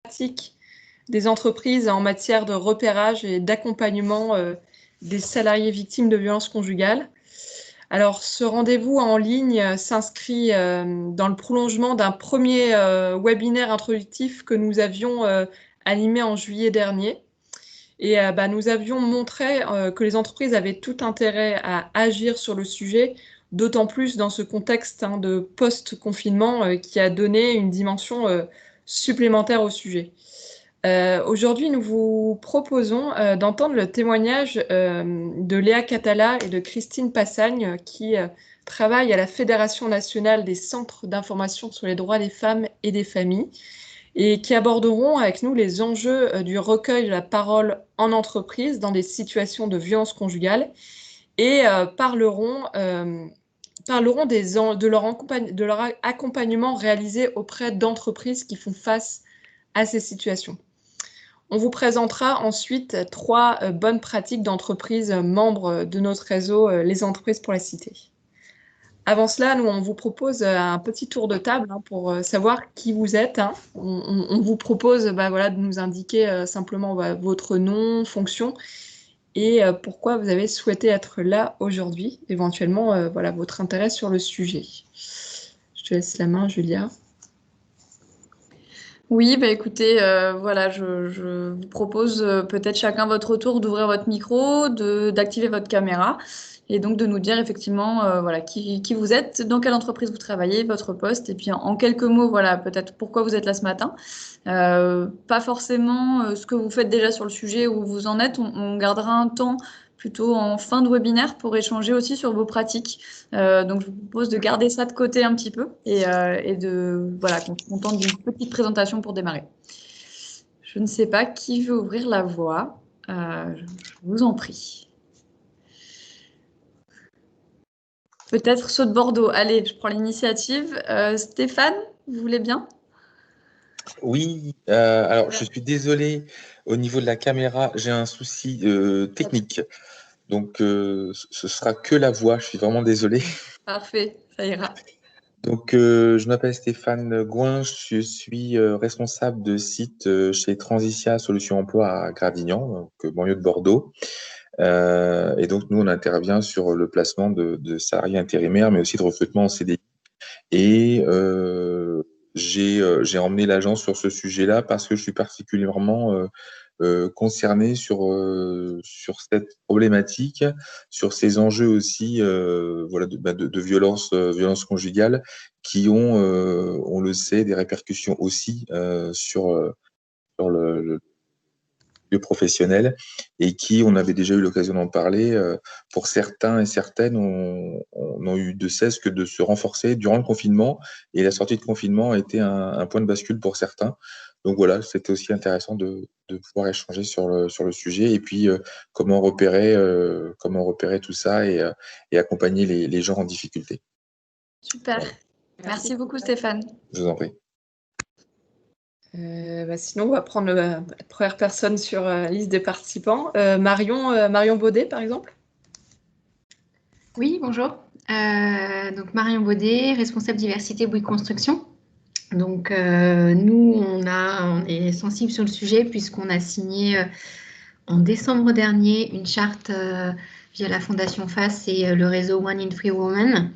pratiques des entreprises en matière de repérage et d'accompagnement des salariés victimes de violences conjugales. Alors, ce rendez-vous en ligne s'inscrit dans le prolongement d'un premier webinaire introductif que nous avions animé en juillet dernier. Et nous avions montré que les entreprises avaient tout intérêt à agir sur le sujet, d'autant plus dans ce contexte de post-confinement qui a donné une dimension supplémentaire au sujet. Aujourd'hui, nous vous proposons d'entendre le témoignage de Léa Catala et de Christine Passagne qui travaillent à la Fédération nationale des centres d'information sur les droits des femmes et des familles et qui aborderont avec nous les enjeux du recueil de la parole en entreprise dans des situations de violence conjugale et parleront de leur accompagnement réalisé auprès d'entreprises qui font face à ces situations. On vous présentera ensuite 3 bonnes pratiques d'entreprises membres de notre réseau Les Entreprises pour la Cité. Avant cela, nous, on vous propose un petit tour de table pour savoir qui vous êtes. On vous propose de nous indiquer simplement votre nom, fonction et pourquoi vous avez souhaité être là aujourd'hui, éventuellement votre intérêt sur le sujet. Je te laisse la main, Julia. Oui, écoutez, je vous propose peut-être chacun votre tour d'ouvrir votre micro, d'activer votre caméra et donc de nous dire effectivement qui vous êtes, dans quelle entreprise vous travaillez, votre poste et puis en quelques mots, peut-être pourquoi vous êtes là ce matin. Pas forcément ce que vous faites déjà sur le sujet où vous en êtes, on gardera un temps plutôt en fin de webinaire pour échanger aussi sur vos pratiques. Donc, je vous propose de garder ça de côté un petit peu et qu'on tente d'une petite présentation pour démarrer. Je ne sais pas qui veut ouvrir la voie. Je vous en prie. Peut-être ceux de Bordeaux. Allez, je prends l'initiative. Stéphane, vous voulez bien ? Oui, alors je suis désolé, au niveau de la caméra, j'ai un souci technique. Donc, ce sera que la voix, je suis vraiment désolé. Parfait, ça ira. Donc, je m'appelle Stéphane Gouin, je suis responsable de site chez Transitia Solutions Emploi à Gradignan, donc banlieue de Bordeaux. Et donc, nous, on intervient sur le placement de salariés intérimaires, mais aussi de recrutement en CDI. Et j'ai emmené l'agence sur ce sujet-là parce que je suis particulièrement concerné sur cette problématique, sur ces enjeux aussi de violence conjugale qui ont, on le sait, des répercussions aussi sur le professionnel et qui, on avait déjà eu l'occasion d'en parler, pour certains et certaines, ont eu de cesse que de se renforcer durant le confinement et la sortie de confinement a été un point de bascule pour certains. Donc voilà, c'était aussi intéressant de pouvoir échanger sur le sujet et puis comment repérer tout ça et accompagner les gens en difficulté. Super. Voilà. Merci beaucoup Stéphane. Je vous en prie. Sinon, on va prendre la première personne sur la liste des participants. Marion Baudet, par exemple. Oui, bonjour. Donc Marion Baudet, responsable diversité Bouygues Construction. Donc nous, on est sensible sur le sujet puisqu'on a signé en décembre dernier une charte via la Fondation FACE et le réseau One in Three Women,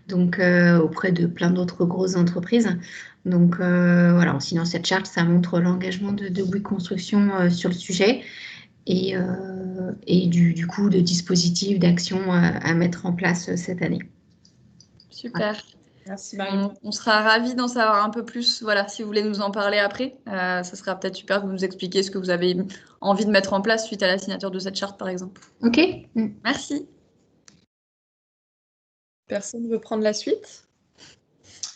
donc auprès de plein d'autres grosses entreprises. Donc en signant cette charte, ça montre l'engagement de Bouygues Construction sur le sujet et du coup de dispositifs, d'actions à mettre en place cette année. Super. Voilà. Merci Marion. On sera ravis d'en savoir un peu plus. Voilà, si vous voulez nous en parler après, ça sera peut-être super que vous nous expliquiez ce que vous avez envie de mettre en place suite à la signature de cette charte, par exemple. Ok. Merci. Personne veut prendre la suite ?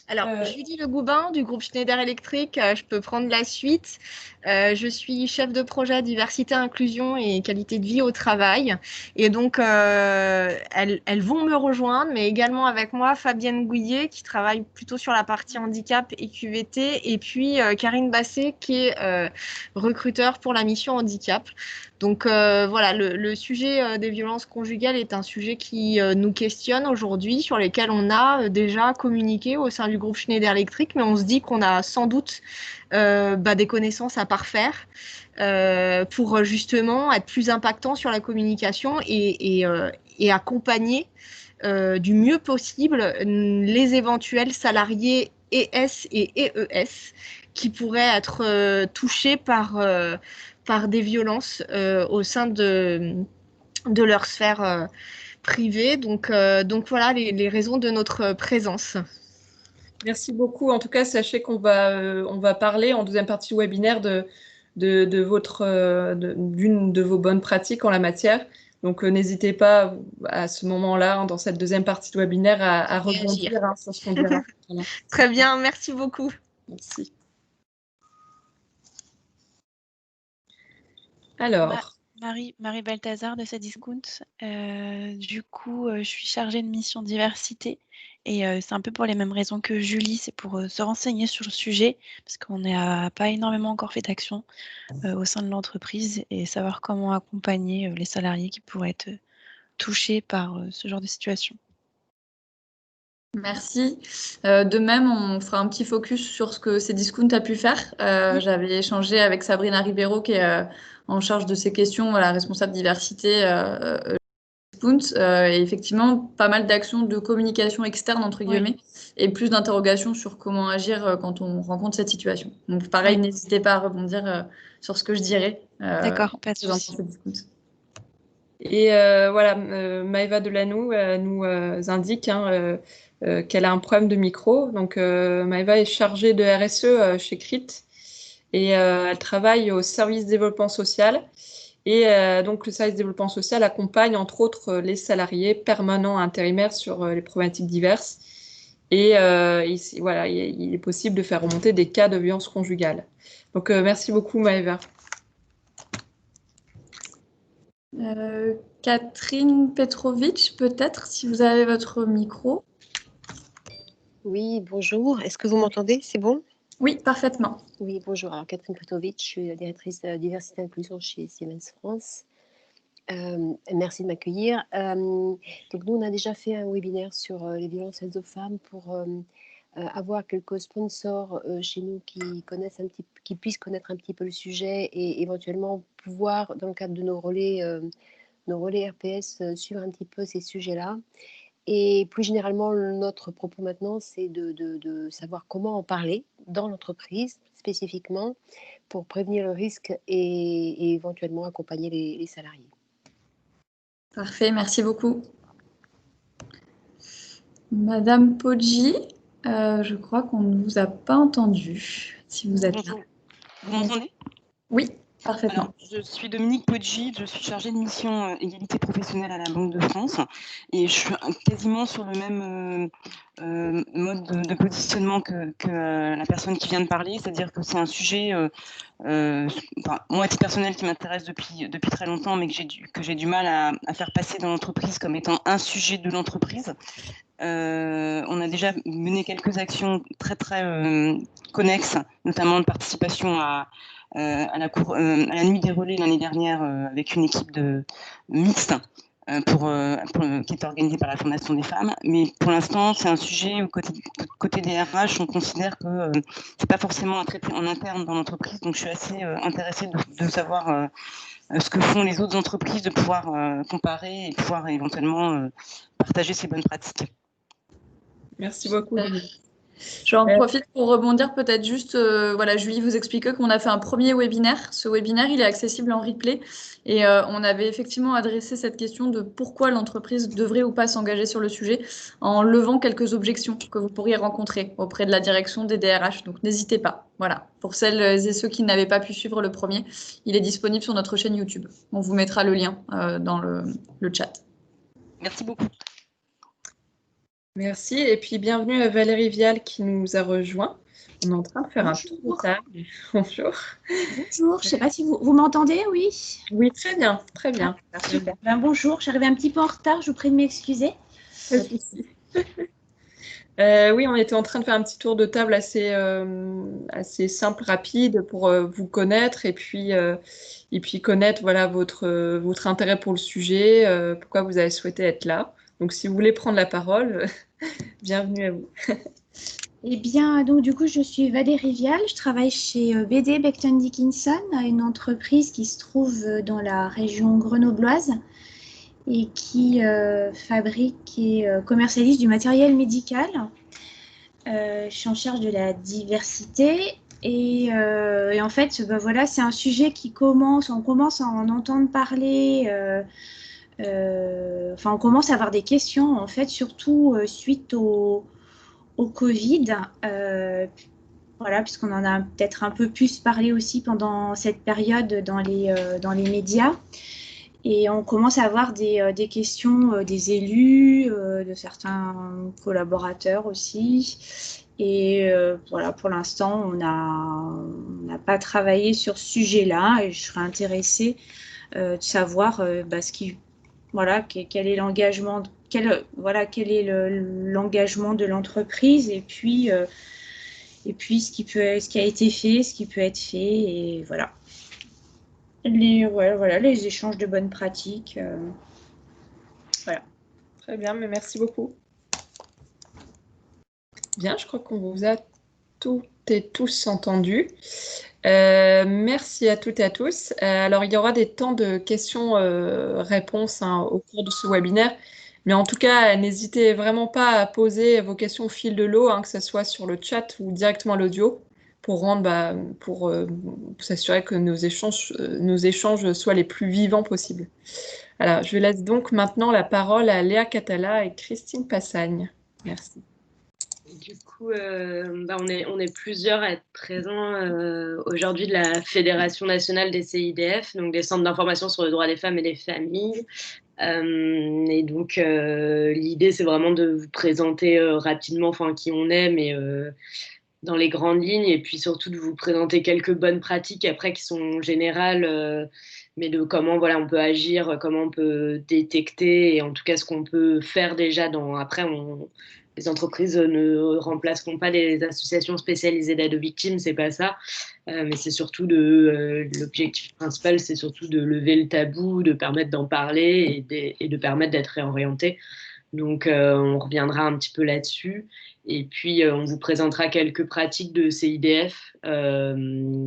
Alors, Julie Le Goubin du groupe Schneider Electric, je peux prendre la suite. Je suis chef de projet diversité, inclusion et qualité de vie au travail. Et donc, elles vont me rejoindre, mais également avec moi, Fabienne Gouillet, qui travaille plutôt sur la partie handicap et QVT, et puis Karine Basset, qui est recruteur pour la mission handicap. Donc voilà, le sujet des violences conjugales est un sujet qui nous questionne aujourd'hui, sur lesquels on a déjà communiqué au sein du groupe Schneider Electric, mais on se dit qu'on a sans doute des connaissances à parfaire pour justement être plus impactant sur la communication et accompagner du mieux possible les éventuels salariés ES et EES qui pourraient être touchés par des violences au sein de leur sphère privée. Donc voilà les raisons de notre présence. Merci beaucoup. En tout cas, sachez qu'on va parler en deuxième partie du webinaire d'une de vos bonnes pratiques en la matière. Donc, n'hésitez pas à ce moment-là, dans cette deuxième partie du webinaire, à rebondir sur ce qu'on dira. Voilà. Très bien, merci beaucoup. Merci. Alors. Marie Balthazar de Cdiscount. Du coup, je suis chargée de mission diversité et c'est un peu pour les mêmes raisons que Julie, c'est pour se renseigner sur le sujet parce qu'on n'a pas énormément encore fait d'action au sein de l'entreprise et savoir comment accompagner les salariés qui pourraient être touchés par ce genre de situation. Merci. De même, on fera un petit focus sur ce que Cdiscount a pu faire. J'avais échangé avec Sabrina Ribeiro qui est en charge de ces questions, voilà, responsable diversité Cdiscount, et effectivement pas mal d'actions de communication externe entre guillemets et plus d'interrogations sur comment agir quand on rencontre cette situation. Donc pareil, n'hésitez pas à rebondir sur ce que je dirais. D'accord, pas de souci. Et voilà, Maëva Delanoux nous indique qu'elle a un problème de micro. Donc Maëva est chargée de RSE chez CRIT et elle travaille au service développement social. Et donc le service développement social accompagne entre autres les salariés permanents et intérimaires sur les problématiques diverses. Et voilà, il est possible de faire remonter des cas de violence conjugale. Donc merci beaucoup Maëva. Catherine Petrovic, peut-être, si vous avez votre micro. Oui, bonjour. Est-ce que vous m'entendez? C'est bon? Oui, parfaitement. Oui, bonjour. Alors, Catherine Petrovic, je suis la directrice de diversité et inclusion chez Siemens France. Merci de m'accueillir. Donc, nous, on a déjà fait un webinaire sur les violences faites aux femmes pour avoir quelques sponsors chez nous qui puissent connaître un petit peu le sujet et éventuellement pouvoir, dans le cadre de nos relais RPS, suivre un petit peu ces sujets-là. Et plus généralement, notre propos maintenant, c'est de savoir comment en parler dans l'entreprise spécifiquement pour prévenir le risque et éventuellement accompagner les salariés. Parfait, merci beaucoup. Madame Poggi, je crois qu'on ne vous a pas entendu. Si vous êtes là. Vous m'entendez? Oui, parfaitement. Alors, je suis Dominique Poggi, je suis chargée de mission égalité professionnelle à la Banque de France et je suis quasiment sur le même mode de positionnement que la personne qui vient de parler, c'est-à-dire que c'est un sujet, moi à titre personnel, qui m'intéresse depuis très longtemps, mais que j'ai du mal à faire passer dans l'entreprise comme étant un sujet de l'entreprise. On a déjà mené quelques actions très connexes, notamment de participation à la nuit des relais l'année dernière avec une équipe mixte qui est organisée par la Fondation des femmes. Mais pour l'instant, c'est un sujet où côté des RH, on considère que c'est pas forcément à traiter en interne dans l'entreprise. Donc je suis assez intéressée de savoir ce que font les autres entreprises, de pouvoir comparer et pouvoir éventuellement partager ces bonnes pratiques. Merci beaucoup. J'en profite pour rebondir peut-être juste, voilà, Julie vous expliquait qu'on a fait un premier webinaire. Ce webinaire, il est accessible en replay et on avait effectivement adressé cette question de pourquoi l'entreprise devrait ou pas s'engager sur le sujet en levant quelques objections que vous pourriez rencontrer auprès de la direction des DRH. Donc n'hésitez pas. Voilà, pour celles et ceux qui n'avaient pas pu suivre le premier, il est disponible sur notre chaîne YouTube. On vous mettra le lien dans le chat. Merci beaucoup. Merci, et puis bienvenue à Valérie Vial qui nous a rejoint. On est en train de faire un tour de table. Bonjour. Bonjour, je ne sais pas si vous m'entendez, oui? Oui, très bien, très bien. Ah, super. Ben, bonjour, j'arrivais un petit peu en retard, je vous prie de m'excuser. Oui, on était en train de faire un petit tour de table assez simple, rapide pour vous connaître et puis connaître voilà, votre intérêt pour le sujet, pourquoi vous avez souhaité être là. Donc, si vous voulez prendre la parole, bienvenue à vous. Eh bien, donc du coup, je suis Valérie Vial, je travaille chez BD Becton Dickinson, une entreprise qui se trouve dans la région grenobloise et qui fabrique et commercialise du matériel médical. Je suis en charge de la diversité et en fait, voilà, c'est un sujet on commence à en entendre parler. On commence à avoir des questions, en fait, surtout suite au Covid. Voilà, puisqu'on en a peut-être un peu plus parlé aussi pendant cette période dans les médias. Et on commence à avoir des questions des élus, de certains collaborateurs aussi. Et voilà, pour l'instant, on n'a pas travaillé sur ce sujet-là. Et je serais intéressée de savoir voilà, quel est l'engagement, quel est l'engagement de l'entreprise et puis ce qui a été fait, ce qui peut être fait, et voilà. Les échanges de bonnes pratiques. Voilà. Très bien, mais merci beaucoup. Bien, je crois qu'on vous a toutes et tous entendus. Merci à toutes et à tous. Alors, il y aura des temps de questions-réponses au cours de ce webinaire. Mais en tout cas, n'hésitez vraiment pas à poser vos questions au fil de l'eau, que ce soit sur le chat ou directement à l'audio, pour s'assurer que nos échanges soient les plus vivants possibles. Alors, je laisse donc maintenant la parole à Léa Catala et Christine Passagne. Merci. Du coup, on est plusieurs à être présents aujourd'hui de la Fédération nationale des CIDF, donc des centres d'information sur le droit des femmes et des familles. Et donc, l'idée, c'est vraiment de vous présenter rapidement qui on est, mais dans les grandes lignes, et puis surtout de vous présenter quelques bonnes pratiques après qui sont générales, mais de comment on peut agir, comment on peut détecter, et en tout cas ce qu'on peut faire déjà après les entreprises ne remplaceront pas les associations spécialisées d'aide aux victimes, c'est pas ça. Mais c'est surtout l'objectif principal, c'est surtout de lever le tabou, de permettre d'en parler et de permettre d'être réorienté. Donc, on reviendra un petit peu là-dessus. Et puis, on vous présentera quelques pratiques de CIDF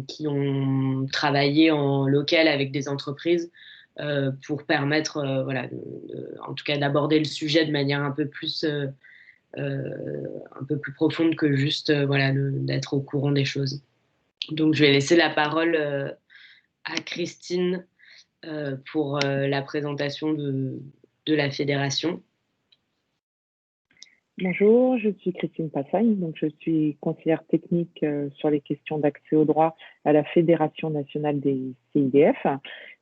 qui ont travaillé en local avec des entreprises pour permettre, en tout cas, d'aborder le sujet de manière un peu plus profonde que juste d'être au courant des choses. Donc, je vais laisser la parole à Christine pour la présentation de la fédération. Bonjour, je suis Christine Passagne, donc je suis conseillère technique sur les questions d'accès au droit à la Fédération nationale des CIDF.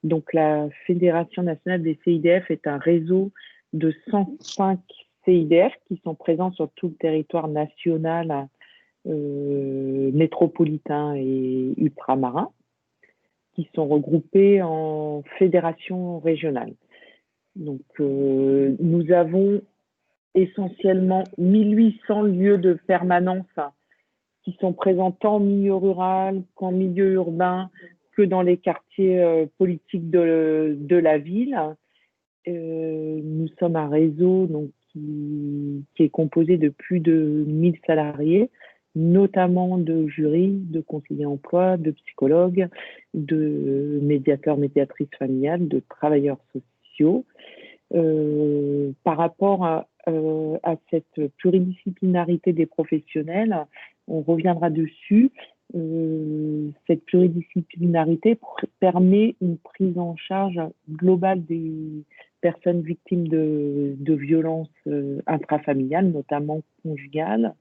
Donc la Fédération nationale des CIDF est un réseau de 105 CIDF qui sont présents sur tout le territoire national, métropolitain et ultramarin, qui sont regroupés en fédérations régionales. Donc nous avons essentiellement 1800 lieux de permanence qui sont présents tant en milieu rural qu'en milieu urbain, que dans les quartiers politiques de la ville. Nous sommes un réseau qui est composé de plus de 1000 salariés, notamment de jurys, de conseillers emploi, de psychologues, de médiateurs, médiatrices familiales, de travailleurs sociaux. Par rapport à cette pluridisciplinarité des professionnels, on reviendra dessus. Cette pluridisciplinarité permet une prise en charge globale des personnes victimes de violences intrafamiliales, notamment conjugales,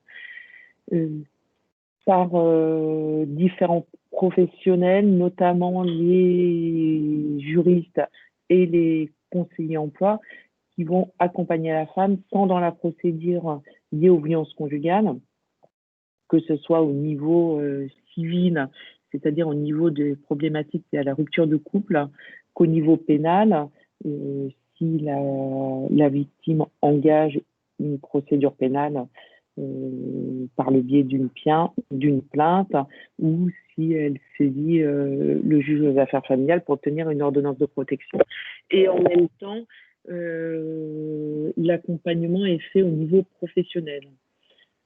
par différents professionnels, notamment les juristes et les conseillers emploi, qui vont accompagner la femme tant dans la procédure liée aux violences conjugales, que ce soit au niveau civil, c'est-à-dire au niveau des problématiques liées à la rupture de couple, qu'au niveau pénal, si la victime engage une procédure pénale par le biais d'une plainte, ou si elle saisit le juge aux affaires familiales pour obtenir une ordonnance de protection. Et en même temps, l'accompagnement est fait au niveau professionnel.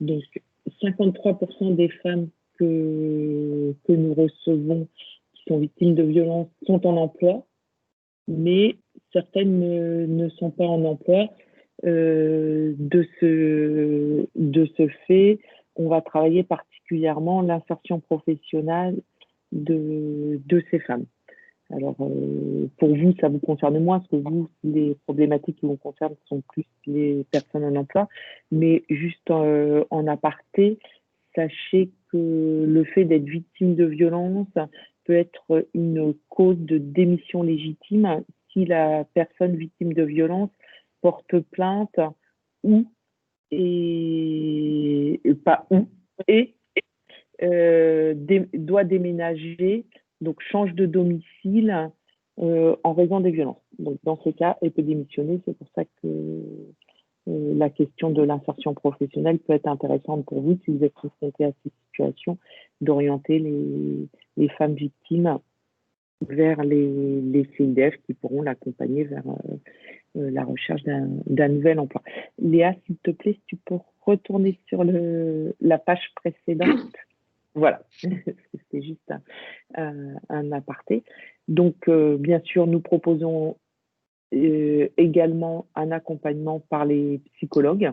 Donc, 53% des femmes que nous recevons qui sont victimes de violences sont en emploi, mais certaines ne sont pas en emploi. De ce fait, on va travailler particulièrement l'insertion professionnelle de ces femmes. Alors, pour vous, ça vous concerne moins, parce que vous, les problématiques qui vous concernent sont plus les personnes en emploi. Mais juste en aparté, sachez que le fait d'être victime de violence peut être une cause de démission légitime si la personne victime de violence porte plainte ou et pas ou et doit déménager, donc change de domicile en raison des violences. Donc dans ce cas, elle peut démissionner. C'est pour ça que la question de l'insertion professionnelle peut être intéressante pour vous si vous êtes confronté à ces situations, d'orienter les femmes victimes vers les CIDF qui pourront l'accompagner vers la recherche d'un nouvel emploi. Léa, s'il te plaît, si tu peux retourner sur la page précédente. Voilà, c'était juste un aparté. Donc, bien sûr, nous proposons également un accompagnement par les psychologues.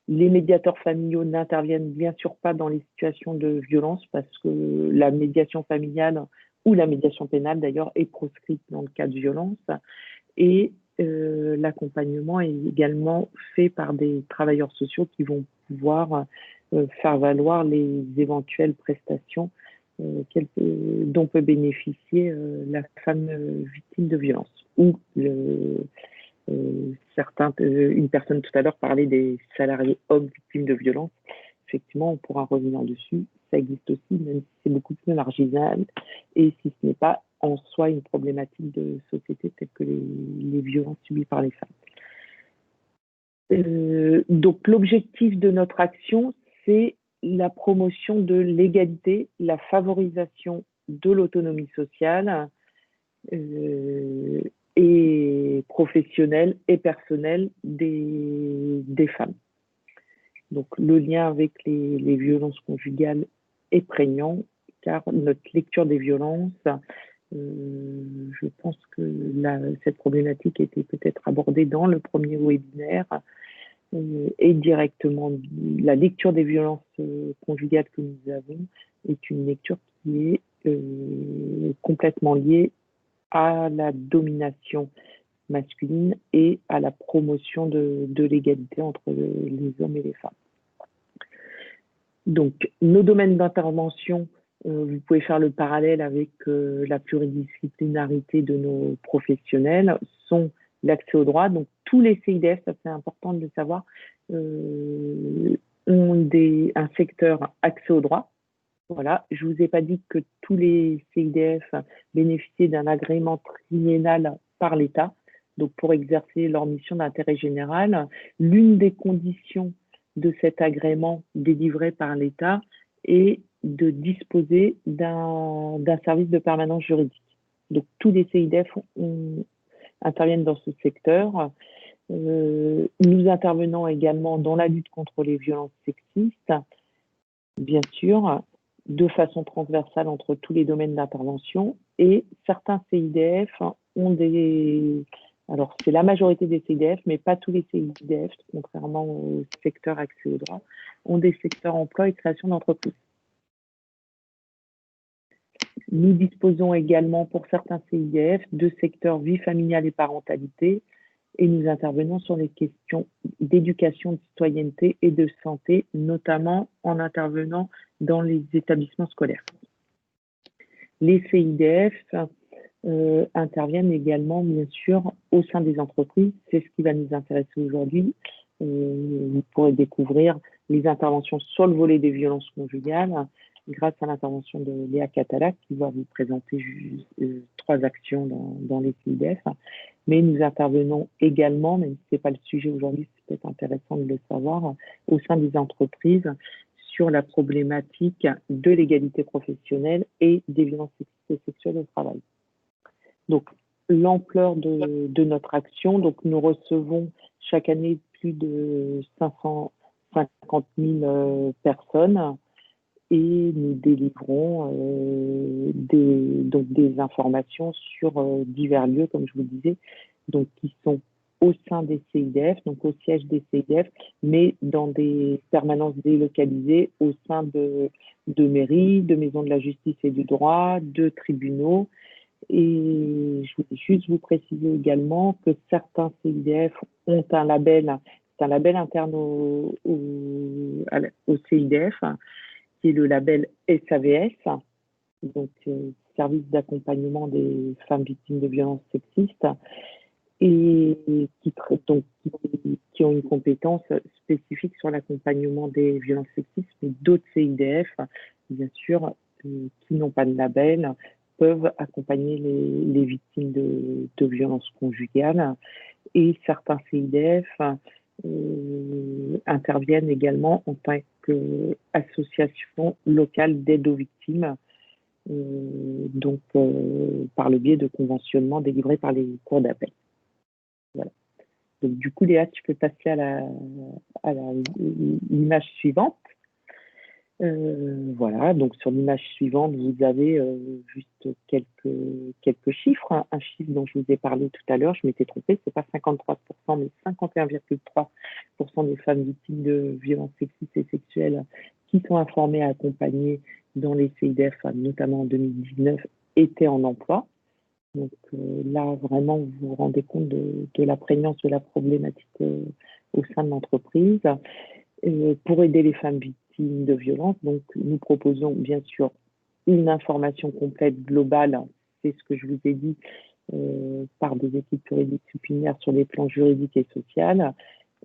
Les médiateurs familiaux n'interviennent bien sûr pas dans les situations de violence parce que la médiation familiale ou la médiation pénale d'ailleurs est proscrite dans le cas de violence. Et l'accompagnement est également fait par des travailleurs sociaux qui vont pouvoir faire valoir les éventuelles prestations dont peut bénéficier la femme victime de violence. Ou une personne tout à l'heure parlait des salariés hommes victimes de violence. Effectivement, on pourra revenir dessus. Ça existe aussi, même si c'est beaucoup plus marginal et si ce n'est pas en soi une problématique de société telle que les violences subies par les femmes. Donc l'objectif de notre action, c'est la promotion de l'égalité, la favorisation de l'autonomie sociale et professionnelle et personnelle des femmes. Donc le lien avec les violences conjugales est prégnant car notre lecture des violences, je pense que cette problématique était peut-être abordée dans le premier webinaire et directement la lecture des violences conjugales que nous avons est une lecture qui est complètement liée à la domination masculine et à la promotion de l'égalité entre les hommes et les femmes. Donc, nos domaines d'intervention, vous pouvez faire le parallèle avec la pluridisciplinarité de nos professionnels, sont l'accès au droit. Donc, tous les CIDF, ça c'est important de le savoir, ont un secteur accès au droit. Voilà, je ne vous ai pas dit que tous les CIDF bénéficiaient d'un agrément triennal par l'État, donc pour exercer leur mission d'intérêt général. L'une des conditions de cet agrément délivré par l'État est de disposer d'un service de permanence juridique. Donc tous les CIDF interviennent dans ce secteur. Nous intervenons également dans la lutte contre les violences sexistes, bien sûr, de façon transversale entre tous les domaines d'intervention. Et certains CIDF ont des... Alors, c'est la majorité des CIDF, mais pas tous les CIDF, contrairement au secteur accès au droit, ont des secteurs emploi et création d'entreprises. Nous disposons également pour certains CIDF de secteurs vie familiale et parentalité et nous intervenons sur les questions d'éducation, de citoyenneté et de santé, notamment en intervenant dans les établissements scolaires. Les CIDF interviennent également, bien sûr, au sein des entreprises. C'est ce qui va nous intéresser aujourd'hui. Vous pourrez découvrir les interventions sur le volet des violences conjugales grâce à l'intervention de Léa Catala qui va vous présenter 3 actions dans les CIDF. Mais nous intervenons également, même si ce n'est pas le sujet aujourd'hui, c'est peut-être intéressant de le savoir, au sein des entreprises sur la problématique de l'égalité professionnelle et des violences sexistes et sexuelles au travail. Donc, l'ampleur de notre action, donc nous recevons chaque année plus de 500 50 000 personnes et nous délivrons des informations sur divers lieux, comme je vous disais, donc qui sont au sein des CIDF, donc au siège des CIDF, mais dans des permanences délocalisées au sein de mairies, de maisons de la justice et du droit, de tribunaux. Et je voulais juste vous préciser également que certains CIDF ont un label, c'est un label interne au CIDF, qui est le label SAVS, donc Service d'accompagnement des femmes victimes de violences sexistes, et qui ont une compétence spécifique sur l'accompagnement des violences sexistes, mais d'autres CIDF, bien sûr, qui n'ont pas de label, peuvent accompagner les victimes de violences conjugales. Et certains CIDF interviennent également en tant qu'association locale d'aide aux victimes, par le biais de conventionnements délivrés par les cours d'appel. Voilà. Donc, du coup, Léa, tu peux passer à l'image suivante. Voilà, donc sur l'image suivante, vous avez juste quelques chiffres. Hein. Un chiffre dont je vous ai parlé tout à l'heure, je m'étais trompée, c'est pas 53%, mais 51,3% des femmes victimes de violences sexistes et sexuelles qui sont informées et accompagnées dans les CIDF, notamment en 2019, étaient en emploi. Donc là, vraiment, vous vous rendez compte de la prégnance de la problématique au sein de l'entreprise. Pour aider les femmes victimes de violences, donc nous proposons bien sûr une information complète globale, c'est ce que je vous ai dit, par des équipes pluridisciplinaires sur les plans juridiques et social,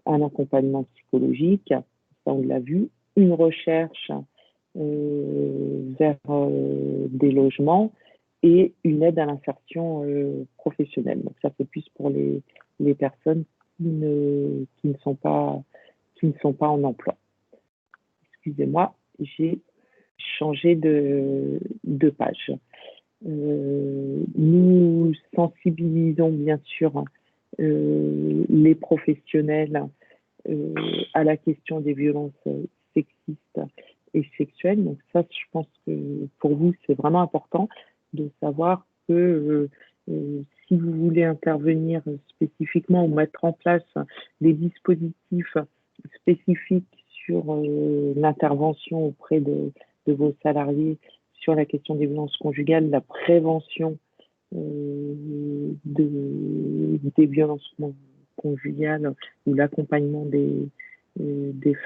un accompagnement psychologique, ça on l'a vu, une recherche vers des logements et une aide à l'insertion professionnelle. Donc ça c'est plus pour les personnes qui ne sont pas en emploi. Excusez-moi, j'ai changé de page. Nous sensibilisons bien sûr les professionnels à la question des violences sexistes et sexuelles. Donc ça, je pense que pour vous, c'est vraiment important de savoir que si vous voulez intervenir spécifiquement ou mettre en place des dispositifs spécifiques sur l'intervention auprès de vos salariés sur la question des violences conjugales, la prévention des violences conjugales ou l'accompagnement des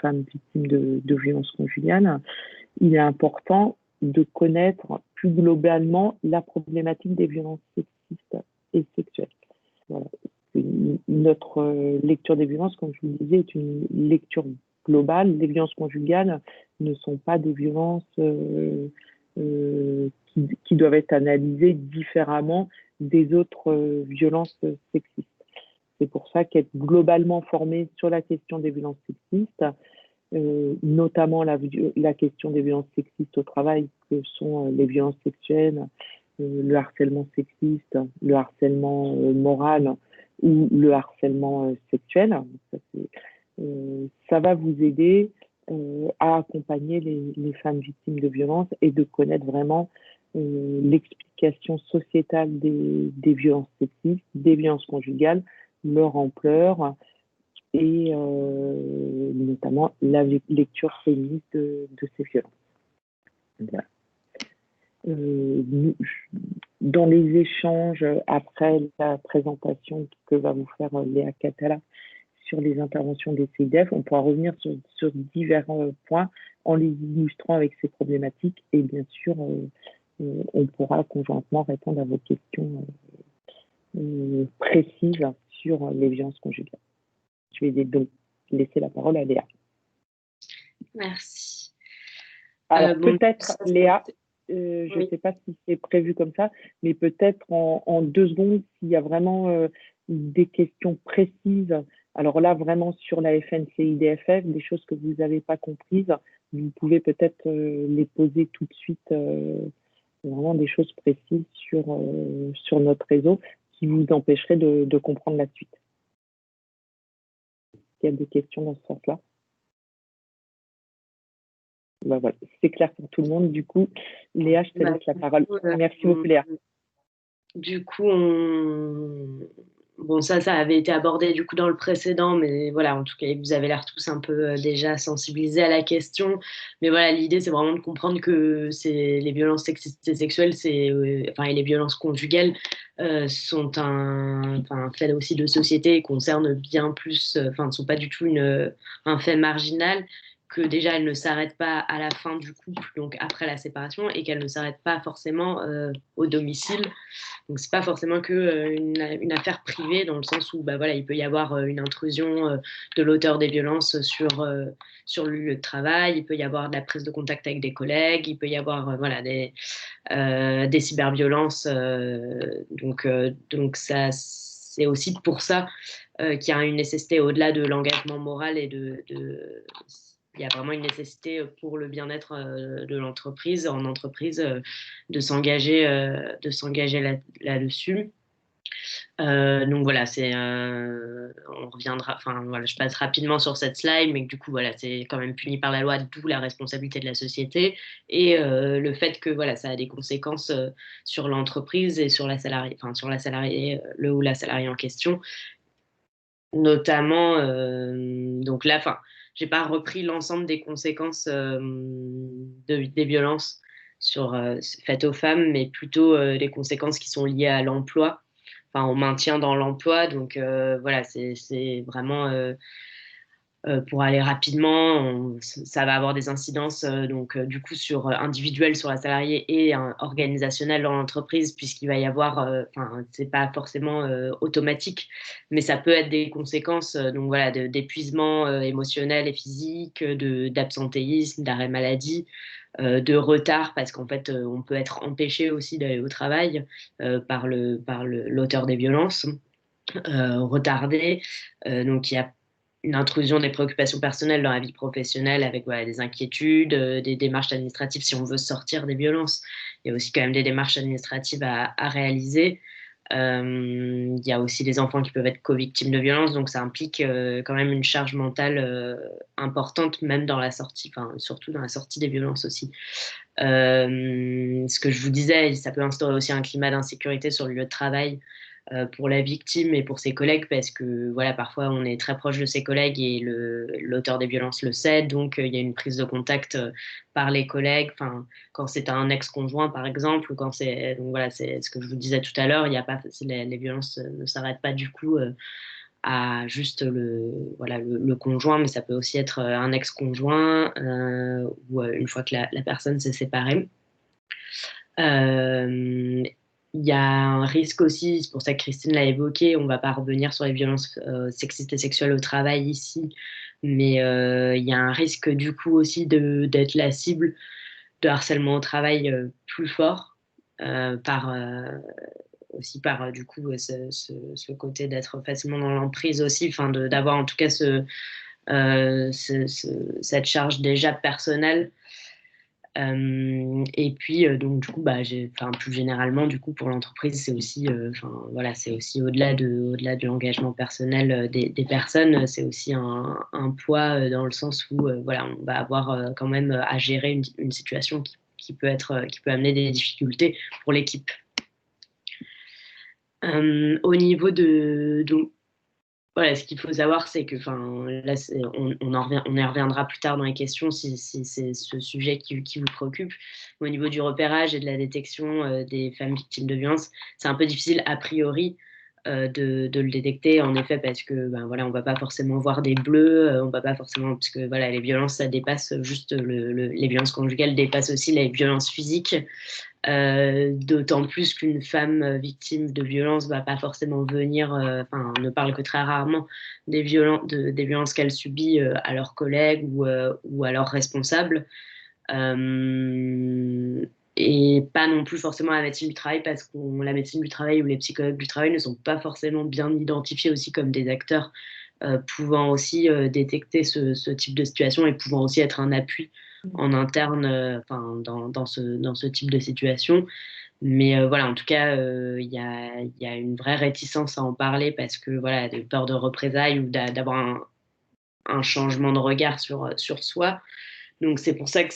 femmes victimes de violences conjugales, il est important de connaître plus globalement la problématique des violences sexistes et sexuelles. Voilà. Notre lecture des violences, comme je vous le disais, est une lecture globale. Les violences conjugales ne sont pas des violences qui doivent être analysées différemment des autres violences sexistes. C'est pour ça qu'être globalement formé sur la question des violences sexistes, notamment la question des violences sexistes au travail, que sont les violences sexuelles, le harcèlement sexiste, le harcèlement moral ou le harcèlement sexuel. Ça va vous aider à accompagner les femmes victimes de violences et de connaître vraiment l'explication sociétale des violences sexistes, des violences conjugales, leur ampleur et notamment la lecture féministe de ces violences. Voilà. Dans les échanges après la présentation que va vous faire Léa Catala sur les interventions des CIDF, on pourra revenir sur divers points en les illustrant avec ces problématiques et bien sûr on pourra conjointement répondre à vos questions précises sur les violences conjugales. Je vais donc laisser la parole à Léa. Merci. Alors peut-être Léa, je ne sais pas si c'est prévu comme ça, mais peut-être en 2 secondes, s'il y a vraiment des questions précises, alors là, vraiment sur la FNCIDFF, des choses que vous n'avez pas comprises, vous pouvez peut-être les poser tout de suite, vraiment des choses précises sur notre réseau qui vous empêcheraient de comprendre la suite. Il y a des questions dans ce sens-là. Bah voilà, c'est clair pour tout le monde. Du coup, Léa, je te laisse la parole. Merci beaucoup, Léa. Du coup, bon, ça avait été abordé du coup dans le précédent, mais voilà, en tout cas, vous avez l'air tous un peu déjà sensibilisés à la question. Mais voilà, l'idée, c'est vraiment de comprendre que les violences sexistes et sexuelles, enfin, et les violences conjugales sont un fait aussi de société et concernent bien plus, enfin, ne sont pas du tout un fait marginal, que déjà elles ne s'arrêtent pas à la fin du couple, donc après la séparation, et qu'elles ne s'arrêtent pas forcément au domicile. Donc c'est pas forcément que une affaire privée, dans le sens où bah voilà, il peut y avoir une intrusion de l'auteur des violences sur le lieu de travail, il peut y avoir de la prise de contact avec des collègues, il peut y avoir voilà des cyberviolences. Donc ça, c'est aussi pour ça qu'il y a une nécessité au-delà de l'engagement moral et il y a vraiment une nécessité pour le bien-être de l'entreprise, en entreprise, de s'engager là-dessus. Donc voilà, on reviendra. Enfin voilà, je passe rapidement sur cette slide, mais du coup voilà, c'est quand même puni par la loi, d'où la responsabilité de la société et le fait que voilà, ça a des conséquences sur l'entreprise et sur la salariée, le ou la salariée en question, notamment. Donc là, enfin, j'ai pas repris l'ensemble des conséquences des violences faites aux femmes, mais plutôt les conséquences qui sont liées à l'emploi, enfin au maintien dans l'emploi. Donc voilà, c'est vraiment pour aller rapidement, ça va avoir des incidences donc du coup individuelles sur la salariée et organisationnelles dans l'entreprise, puisqu'il va y avoir, enfin c'est pas forcément automatique, mais ça peut être des conséquences donc voilà d'épuisement émotionnel et physique, d'absentéisme, d'arrêt maladie, de retard, parce qu'en fait on peut être empêché aussi d'aller au travail par l'auteur des violences, retardé, donc il y a une intrusion des préoccupations personnelles dans la vie professionnelle, avec voilà, des inquiétudes, des démarches administratives si on veut sortir des violences. Il y a aussi quand même des démarches administratives à réaliser. Il y a aussi des enfants qui peuvent être co-victimes de violences, donc ça implique quand même une charge mentale importante, même dans la sortie, enfin surtout dans la sortie des violences aussi. Ce que je vous disais, ça peut instaurer aussi un climat d'insécurité sur le lieu de travail pour la victime et pour ses collègues, parce que voilà, parfois on est très proche de ses collègues et l'auteur des violences le sait, donc il y a une prise de contact par les collègues, enfin quand c'est un ex-conjoint par exemple, ou quand donc voilà, c'est ce que je vous disais tout à l'heure, il y a pas les violences ne s'arrêtent pas du coup à juste le conjoint, mais ça peut aussi être un ex-conjoint ou une fois que la personne s'est séparée. Il y a un risque aussi, c'est pour ça que Christine l'a évoqué, on ne va pas revenir sur les violences sexistes et sexuelles au travail ici, mais il y a un risque du coup aussi d'être la cible de harcèlement au travail plus fort, aussi par du coup ce côté d'être facilement dans l'emprise aussi, enfin d'avoir en tout cas cette charge déjà personnelle. Et puis donc du coup plus généralement du coup pour l'entreprise, c'est aussi voilà, c'est aussi au-delà de l'engagement personnel des personnes, c'est aussi un poids dans le sens où voilà, on va avoir quand même à gérer une situation qui peut amener des difficultés pour l'équipe. Au niveau donc voilà, ce qu'il faut savoir, c'est que, là, on y reviendra plus tard dans les questions si c'est ce sujet qui vous préoccupe. Au niveau du repérage et de la détection des femmes victimes de violences, c'est un peu difficile a priori de le détecter, en effet, parce que voilà, on va pas forcément voir des bleus, on va pas forcément, parce que voilà, les violences, ça dépasse juste les violences conjugales dépassent aussi les violences physiques. D'autant plus qu'une femme victime de violence va pas forcément venir, ne parle que très rarement des violences qu'elle subit à leurs collègues ou à leurs responsables, et pas non plus forcément à la médecine du travail, parce que la médecine du travail ou les psychologues du travail ne sont pas forcément bien identifiés aussi comme des acteurs pouvant aussi détecter ce type de situation et pouvant aussi être un appui en interne dans ce type de situation. Mais voilà, en tout cas, il y a une vraie réticence à en parler, parce que voilà, de peur de représailles ou d'avoir un changement de regard sur soi. Donc c'est pour ça que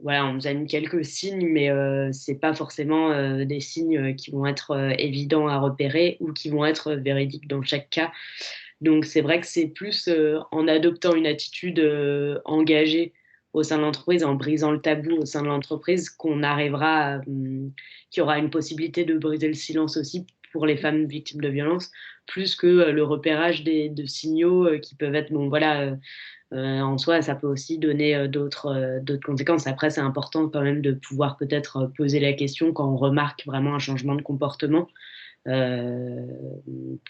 voilà, on nous a mis quelques signes, mais c'est pas forcément des signes qui vont être évidents à repérer ou qui vont être véridiques dans chaque cas. Donc c'est vrai que c'est plus en adoptant une attitude engagée au sein de l'entreprise, en brisant le tabou au sein de l'entreprise, qu'on arrivera, qu'il y aura une possibilité de briser le silence aussi pour les femmes victimes de violences, plus que le repérage de signaux qui peuvent être, bon voilà, en soi, ça peut aussi donner d'autres conséquences. Après, c'est important quand même de pouvoir peut-être poser la question quand on remarque vraiment un changement de comportement euh,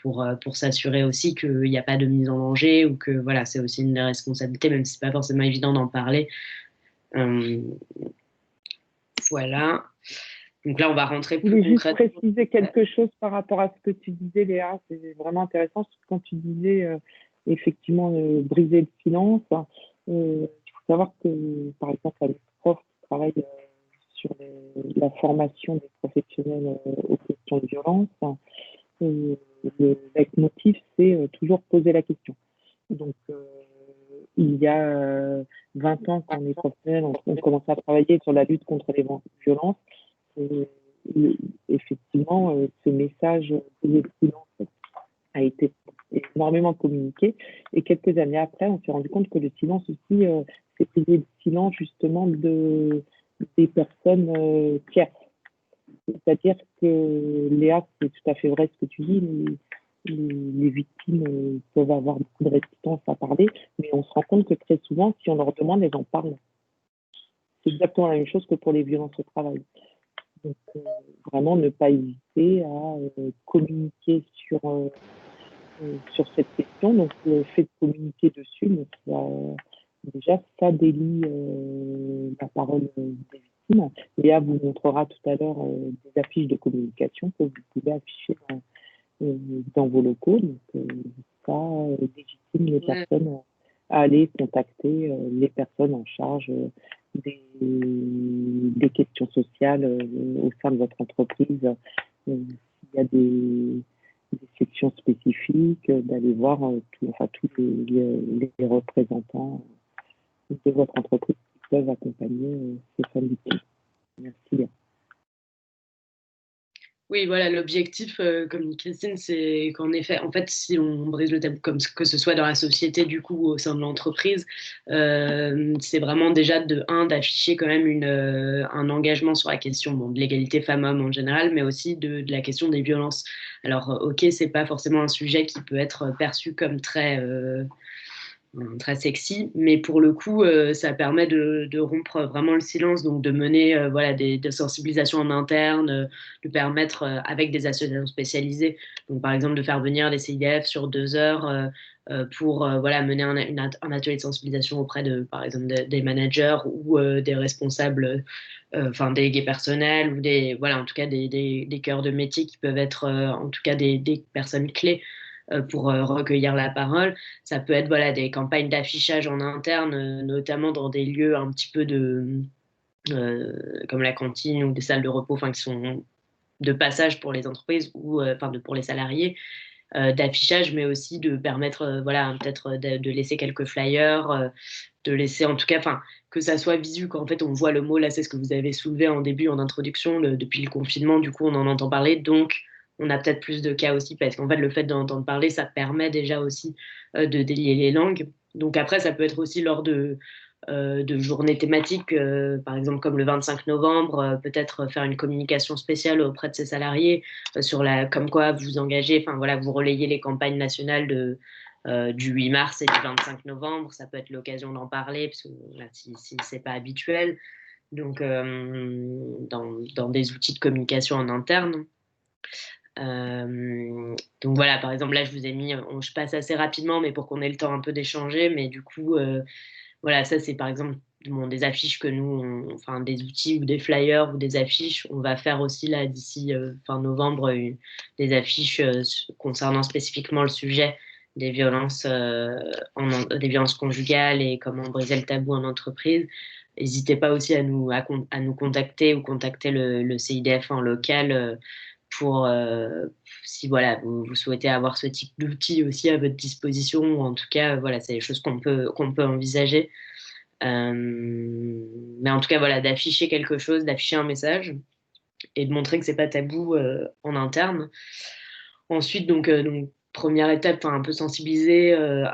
pour s'assurer aussi qu'il n'y a pas de mise en danger ou que voilà, c'est aussi une responsabilité, même si c'est pas forcément évident d'en parler. Voilà. Donc là, on va rentrer plus concrètement. Je voulais juste préciser quelque chose par rapport à ce que tu disais, Léa. C'est vraiment intéressant quand tu disais effectivement briser le silence. Il faut savoir que, par exemple, avec prof qui travaille sur la formation des professionnels aux questions de violence, le leitmotiv, c'est toujours poser la question. Donc, il y a 20 ans, quand on est professionnel, on commençait à travailler sur la lutte contre les violences. Effectivement, ce message de silence a été énormément communiqué. Et quelques années après, on s'est rendu compte que le silence aussi, c'est priver le silence justement des personnes tierces. C'est-à-dire que, Léa, c'est tout à fait vrai ce que tu dis, les victimes peuvent avoir beaucoup de résistance à parler, mais on se rend compte que très souvent, si on leur demande, elles en parlent. C'est exactement la même chose que pour les violences au travail. Donc, vraiment, ne pas hésiter à communiquer sur cette question. Donc, le fait de communiquer dessus, déjà, ça délie la parole des victimes. Léa vous montrera tout à l'heure des affiches de communication que vous pouvez afficher dans vos locaux. Donc, ça légitime les personnes à aller contacter les personnes en charge des questions sociales au sein de votre entreprise. S'il y a des sections spécifiques, d'aller voir tous les représentants de votre entreprise qui peuvent accompagner ces femmes victimes. Merci. Oui, voilà, l'objectif, comme dit Christine, c'est qu'en effet, en fait, si on brise le tabou, comme que ce soit dans la société, du coup, au sein de l'entreprise, c'est vraiment déjà d'afficher quand même un engagement sur la question de l'égalité femmes-hommes en général, mais aussi de la question des violences. Alors, ok, c'est pas forcément un sujet qui peut être perçu comme très sexy, mais pour le coup, ça permet de rompre vraiment le silence, donc de mener des sensibilisations en interne, de permettre avec des associations spécialisées, donc par exemple de faire venir des CIDF sur 2 heures pour mener un atelier de sensibilisation auprès par exemple des managers ou des responsables, délégués personnels ou en tout cas des cœurs de métier qui peuvent être en tout cas des personnes clés pour recueillir la parole. Ça peut être des campagnes d'affichage en interne, notamment dans des lieux un petit peu comme la cantine ou des salles de repos, qui sont de passage pour les entreprises ou pour les salariés, d'affichage, mais aussi de permettre peut-être de laisser quelques flyers, de laisser en tout cas, que ça soit visu quand en fait on voit le mot, là c'est ce que vous avez soulevé en début, en introduction, depuis le confinement, du coup on en entend parler, donc on a peut-être plus de cas aussi, parce qu'en fait, le fait d'entendre parler, ça permet déjà aussi de délier les langues. Donc après, ça peut être aussi lors de journées thématiques, par exemple comme le 25 novembre, peut-être faire une communication spéciale auprès de ses salariés sur comme quoi vous engagez, vous relayez les campagnes nationales du 8 mars et du 25 novembre. Ça peut être l'occasion d'en parler, parce que si c'est pas habituel. Donc, dans des outils de communication en interne. Donc voilà, par exemple, là, je vous ai mis, je passe assez rapidement, mais pour qu'on ait le temps un peu d'échanger. Mais du coup, ça, c'est par exemple des affiches que nous, des outils ou des flyers ou des affiches. On va faire aussi, là, d'ici fin novembre, des affiches concernant spécifiquement le sujet des violences, des violences conjugales et comment briser le tabou en entreprise. N'hésitez pas aussi à nous contacter ou contacter le CIDF en local pour si vous souhaitez avoir ce type d'outils aussi à votre disposition, ou en tout cas c'est des choses qu'on peut envisager. Mais en tout cas, voilà, d'afficher quelque chose, d'afficher un message et de montrer que c'est pas tabou en interne. Ensuite, donc première étape, un peu sensibiliser,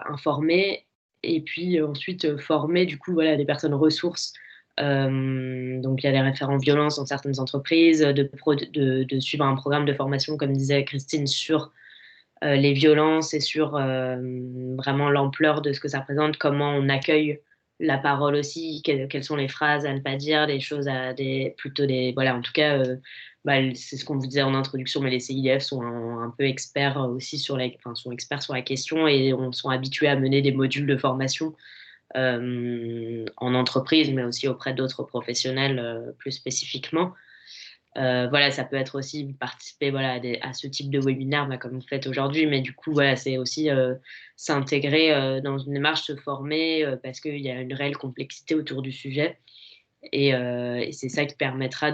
informer, et puis ensuite former du coup voilà des personnes ressources. Donc il y a les référents violences dans certaines entreprises, de suivre un programme de formation, comme disait Christine, sur les violences et sur vraiment l'ampleur de ce que ça représente, comment on accueille la parole aussi, quelles sont les phrases à ne pas dire, des choses à plutôt des, voilà, en tout cas, c'est ce qu'on vous disait en introduction, mais les CIDF sont un peu experts aussi sont experts sur la question et sont habitués à mener des modules de formation en entreprise, mais aussi auprès d'autres professionnels plus spécifiquement. Voilà, ça peut être aussi participer voilà, à ce type de webinaire comme vous faites aujourd'hui, mais du coup, voilà, c'est aussi s'intégrer dans une démarche, se former, parce qu'il y a une réelle complexité autour du sujet. Et c'est ça qui permettra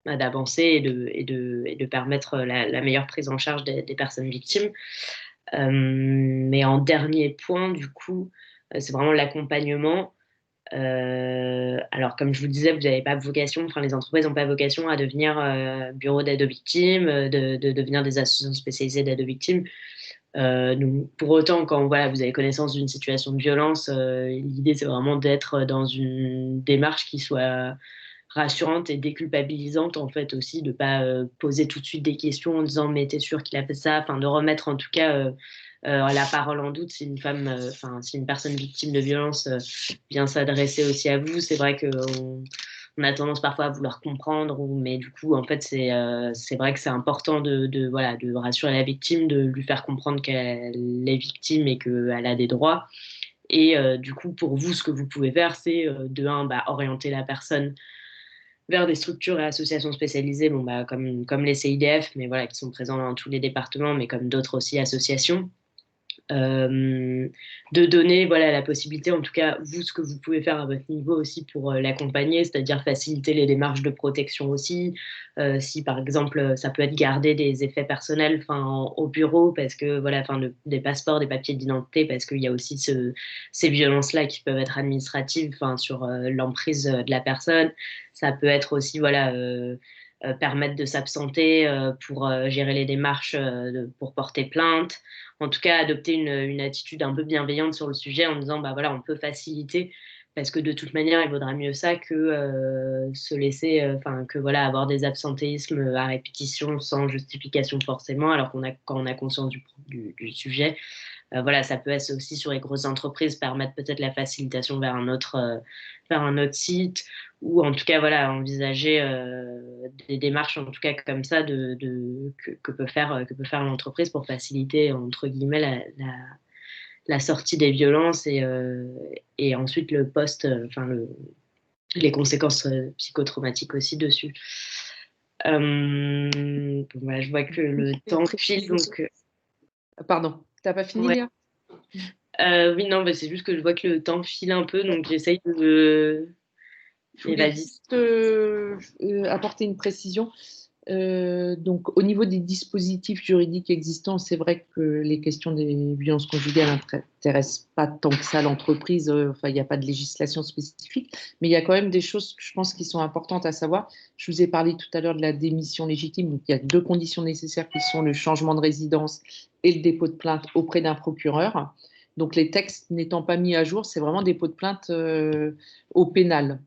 d'avancer et de permettre la meilleure prise en charge des personnes victimes. Mais en dernier point, du coup, c'est vraiment l'accompagnement. Alors, comme je vous disais, vous n'avez pas vocation, enfin, les entreprises n'ont pas vocation à devenir bureau d'aide aux victimes, de devenir des associations spécialisées d'aide aux victimes. Donc, pour autant, quand voilà, vous avez connaissance d'une situation de violence, l'idée, c'est vraiment d'être dans une démarche qui soit rassurante et déculpabilisante, en fait, aussi, de ne pas poser tout de suite des questions en disant mais t'es sûr qu'il a fait ça, enfin, de remettre en tout cas la parole en doute si une femme, si une personne victime de violence vient s'adresser aussi à vous. C'est vrai qu'on a tendance parfois à vouloir comprendre, mais du coup, en fait, c'est vrai que c'est important voilà, de rassurer la victime, de lui faire comprendre qu'elle est victime et qu'elle a des droits. Et du coup, pour vous, ce que vous pouvez faire, c'est orienter la personne vers des structures et associations spécialisées, comme les CIDF, mais voilà, qui sont présents dans tous les départements, mais comme d'autres aussi associations. De donner voilà, la possibilité, en tout cas, vous, ce que vous pouvez faire à votre niveau aussi pour l'accompagner, c'est-à-dire faciliter les démarches de protection aussi. Si, par exemple, ça peut être garder des effets personnels au bureau, parce que, voilà, des passeports, des papiers d'identité, parce qu'il y a aussi ces violences-là qui peuvent être administratives sur l'emprise de la personne. Ça peut être aussi, voilà, permettre de s'absenter pour gérer les démarches pour porter plainte. En tout cas, adopter une attitude un peu bienveillante sur le sujet en disant, voilà, on peut faciliter parce que de toute manière, il vaudra mieux ça que se laisser, que voilà, avoir des absentéismes à répétition sans justification forcément, alors quand on a conscience du sujet. Voilà, ça peut être aussi sur les grosses entreprises, permettre peut-être la facilitation vers un autre site, ou en tout cas, voilà, envisager des démarches, en tout cas comme ça, que peut faire l'entreprise pour faciliter, entre guillemets, la sortie des violences et ensuite le les conséquences psychotraumatiques aussi dessus. Voilà, je vois que le temps file, donc... Pardon, t'as pas fini, Léa? Oui, non, c'est juste que je vois que le temps file un peu, donc j'essaye de... Je voulais juste apporter une précision. Donc, au niveau des dispositifs juridiques existants, c'est vrai que les questions des violences conjugales n'intéressent pas tant que ça l'entreprise. Il n'y a pas de législation spécifique, mais il y a quand même des choses, je pense, qui sont importantes à savoir. Je vous ai parlé tout à l'heure de la démission légitime. Donc, il y a 2 conditions nécessaires qui sont le changement de résidence et le dépôt de plainte auprès d'un procureur. Donc, les textes n'étant pas mis à jour, c'est vraiment dépôt de plainte au pénal.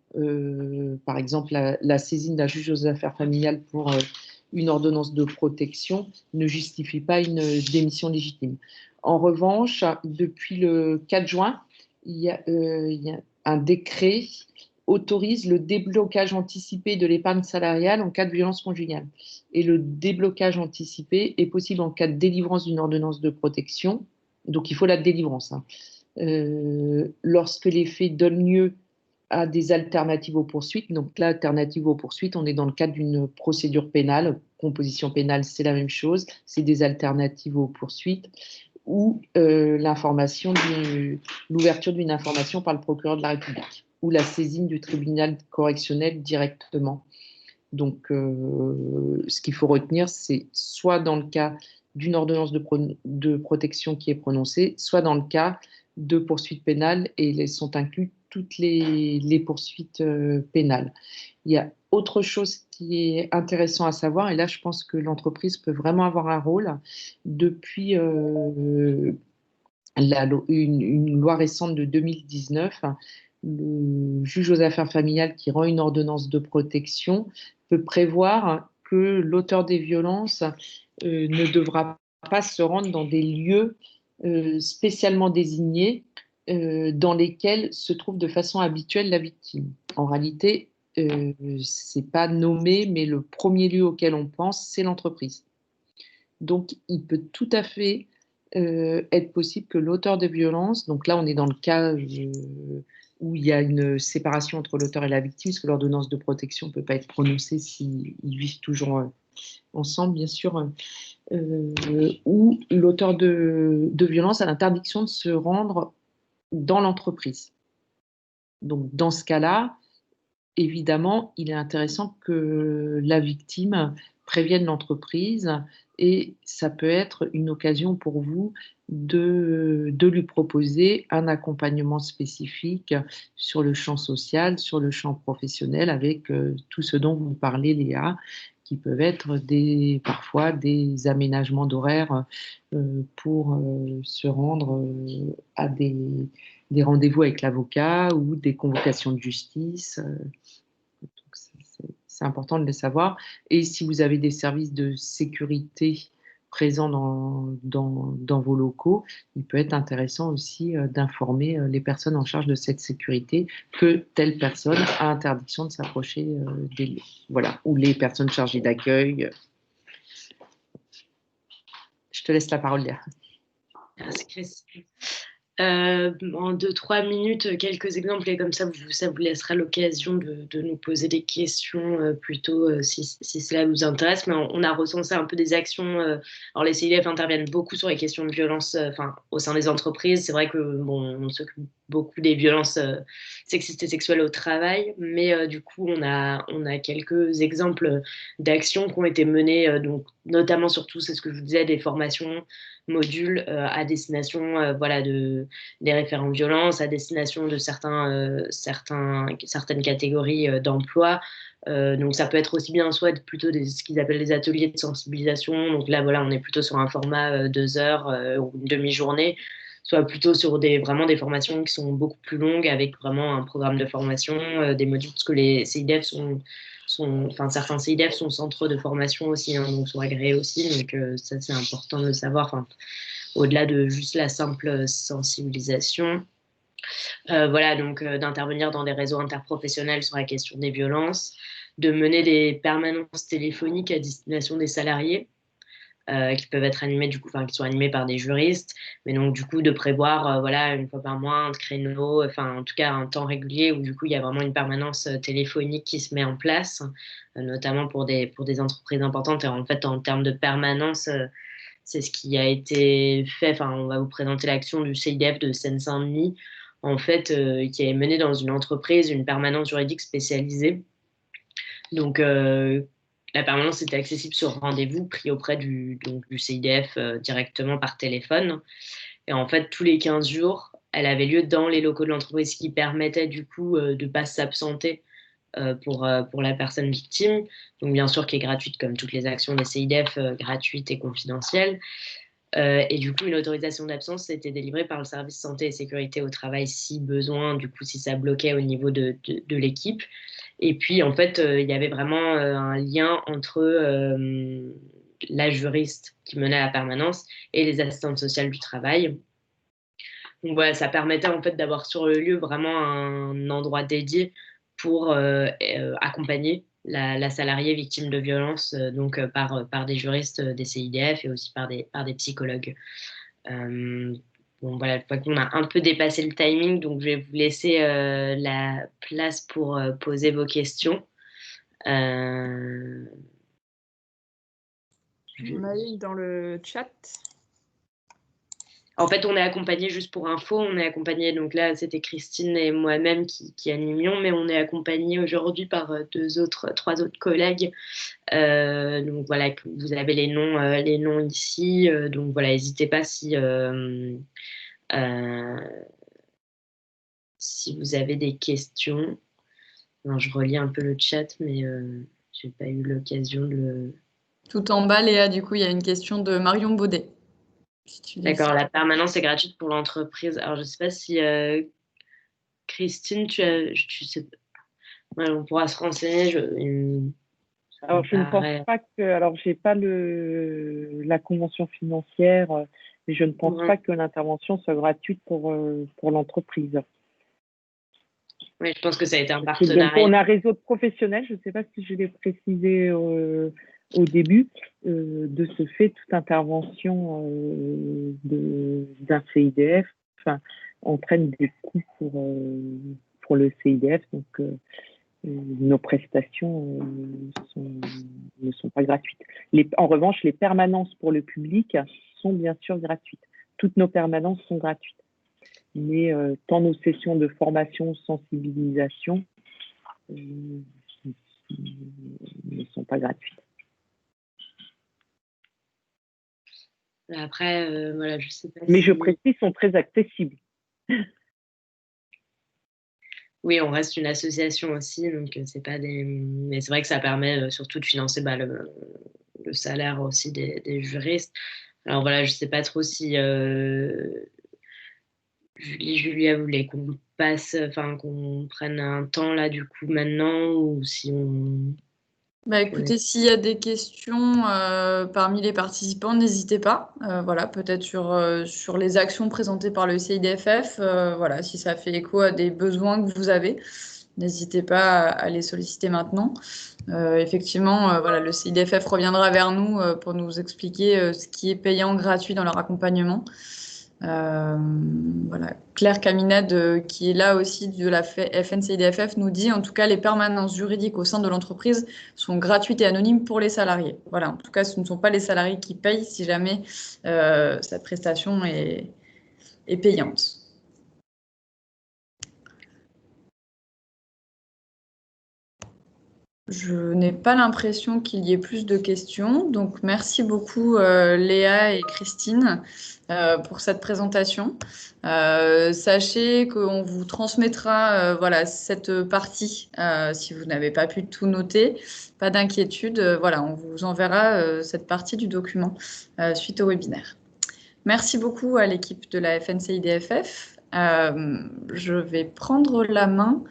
Par exemple, la saisine d'un juge aux affaires familiales pour une ordonnance de protection ne justifie pas une démission légitime. En revanche, depuis le 4 juin, il y a un décret autorise le déblocage anticipé de l'épargne salariale en cas de violence conjugale. Et le déblocage anticipé est possible en cas de délivrance d'une ordonnance de protection. Donc, il faut la délivrance. Lorsque les faits donnent lieu à des alternatives aux poursuites, donc l'alternative aux poursuites, on est dans le cadre d'une procédure pénale. Composition pénale, c'est la même chose. C'est des alternatives aux poursuites ou l'ouverture d'une information par le procureur de la République ou la saisine du tribunal correctionnel directement. Donc, ce qu'il faut retenir, c'est soit dans le cas d'une ordonnance de protection qui est prononcée, soit dans le cas de poursuites pénales et sont inclus toutes les poursuites pénales. Il y a autre chose qui est intéressant à savoir, et là je pense que l'entreprise peut vraiment avoir un rôle. Depuis une loi récente de 2019, le juge aux affaires familiales qui rend une ordonnance de protection peut prévoir que l'auteur des violences ne devra pas se rendre dans des lieux spécialement désignés dans lesquels se trouve de façon habituelle la victime. En réalité, c'est pas nommé, mais le premier lieu auquel on pense, c'est l'entreprise. Donc, il peut tout à fait être possible que l'auteur de violence, donc là on est dans le cas où il y a une séparation entre l'auteur et la victime, parce que l'ordonnance de protection ne peut pas être prononcée s'ils vivent toujours ensemble, bien sûr, où l'auteur de violence a l'interdiction de se rendre dans l'entreprise. Donc dans ce cas-là, évidemment, il est intéressant que la victime prévienne l'entreprise et ça peut être une occasion pour vous de lui proposer un accompagnement spécifique sur le champ social, sur le champ professionnel, avec tout ce dont vous parlez, Léa, qui peuvent être parfois des aménagements d'horaire pour se rendre à des rendez-vous avec l'avocat ou des convocations de justice. C'est important de le savoir. Et si vous avez des services de sécurité présents dans vos locaux, il peut être intéressant aussi d'informer les personnes en charge de cette sécurité que telle personne a interdiction de s'approcher des lieux. Voilà, ou les personnes chargées d'accueil. Je te laisse la parole, Léa. Merci, Christine. En 2-3 minutes, quelques exemples, et comme ça vous laissera l'occasion de nous poser des questions plutôt si cela vous intéresse. Mais on a recensé un peu des actions. Alors les CIDF interviennent beaucoup sur les questions de violence au sein des entreprises. C'est vrai que on s'occupe beaucoup des violences sexistes et sexuelles au travail, mais du coup on a quelques exemples d'actions qui ont été menées, donc notamment surtout, c'est ce que je vous disais, des formations modules à destination des référents violence, à destination de certaines catégories d'emploi. Donc ça peut être aussi bien soit plutôt ce qu'ils appellent des ateliers de sensibilisation. Donc là, on est plutôt sur un format 2 heures ou une demi-journée, soit plutôt sur vraiment des formations qui sont beaucoup plus longues, avec vraiment un programme de formation, des modules, parce que les CIDF certains CIDF sont centres de formation aussi, donc sont agréés aussi. Donc ça, c'est important de le savoir. Au-delà de juste la simple sensibilisation. Donc d'intervenir dans des réseaux interprofessionnels sur la question des violences, de mener des permanences téléphoniques à destination des salariés, qui peuvent être animés qui sont animés par des juristes, mais donc du coup de prévoir une fois par mois un créneau, en tout cas un temps régulier où du coup il y a vraiment une permanence téléphonique qui se met en place, notamment pour des entreprises importantes. Et en fait, en termes de permanence, c'est ce qui a été fait. On va vous présenter l'action du CIDF de Seine-Saint-Denis, en fait, qui est menée dans une entreprise, une permanence juridique spécialisée. Donc, la permanence était accessible sur rendez-vous pris auprès du CIDF directement par téléphone. Et en fait, tous les 15 jours, elle avait lieu dans les locaux de l'entreprise, ce qui permettait du coup de ne pas s'absenter pour la personne victime. Donc, bien sûr, qui est gratuite, comme toutes les actions des CIDF, gratuites et confidentielles. Et du coup, une autorisation d'absence a été délivrée par le service santé et sécurité au travail si besoin, du coup, si ça bloquait au niveau de l'équipe. Et puis, en fait, il y avait vraiment un lien entre la juriste qui menait la permanence et les assistantes sociales du travail. Donc voilà, ça permettait en fait d'avoir sur le lieu vraiment un endroit dédié pour accompagner la salariée victime de violence, par des juristes des CIDF et aussi par des psychologues. Voilà, je crois qu'on a un peu dépassé le timing, donc je vais vous laisser la place pour poser vos questions. On a une dans le chat. En fait, on est accompagné, juste pour info, on est accompagné, donc là, c'était Christine et moi-même qui animions, mais on est accompagné aujourd'hui par 3 autres collègues. Donc voilà, vous avez les noms ici. Donc voilà, n'hésitez pas si Si vous avez des questions, alors, je relis un peu le chat, mais je n'ai pas eu l'occasion de le... Tout en bas, Léa, du coup, il y a une question de Marion Baudet. D'accord, la permanence est gratuite pour l'entreprise. Alors, je ne sais pas si Christine, tu sais, ouais, on pourra se renseigner. Alors, je ne pense pas que. Alors, j'ai pas la convention financière, mais je ne pense pas que l'intervention soit gratuite pour l'entreprise. Oui, je pense que ça a été un partenariat. Donc, on a un réseau de professionnels, je ne sais pas si je l'ai précisé au début, de ce fait, toute intervention d'un CIDF entraîne des coûts pour le CIDF. Donc, nos prestations ne sont pas gratuites. En revanche, les permanences pour le public sont bien sûr gratuites. Toutes nos permanences sont gratuites. Mais tant nos sessions de formation, sensibilisation ne sont pas gratuites. Après, voilà, je sais pas. Mais je précise, sont très accessibles. Oui, on reste une association aussi, donc c'est pas des. Mais c'est vrai que ça permet surtout de financer le salaire aussi des juristes. Alors voilà, je sais pas trop si Julia voulait qu'on qu'on prenne un temps là du coup maintenant, ou si on. Bah écoutez, s'il y a des questions parmi les participants, n'hésitez pas. Voilà, peut-être sur les actions présentées par le CIDFF, voilà, si ça fait écho à des besoins que vous avez, n'hésitez pas à les solliciter maintenant. Effectivement, voilà, le CIDFF reviendra vers nous pour nous expliquer ce qui est payant gratuit dans leur accompagnement. Voilà. Claire Caminade, qui est là aussi de la FNCIDFF, nous dit en tout cas les permanences juridiques au sein de l'entreprise sont gratuites et anonymes pour les salariés. Voilà, en tout cas, ce ne sont pas les salariés qui payent si jamais cette prestation est payante. Je n'ai pas l'impression qu'il y ait plus de questions. Donc, merci beaucoup Léa et Christine pour cette présentation. Sachez qu'on vous transmettra voilà, cette partie si vous n'avez pas pu tout noter. Pas d'inquiétude. Voilà, on vous enverra cette partie du document suite au webinaire. Merci beaucoup à l'équipe de la FNCIDFF. Je vais prendre la main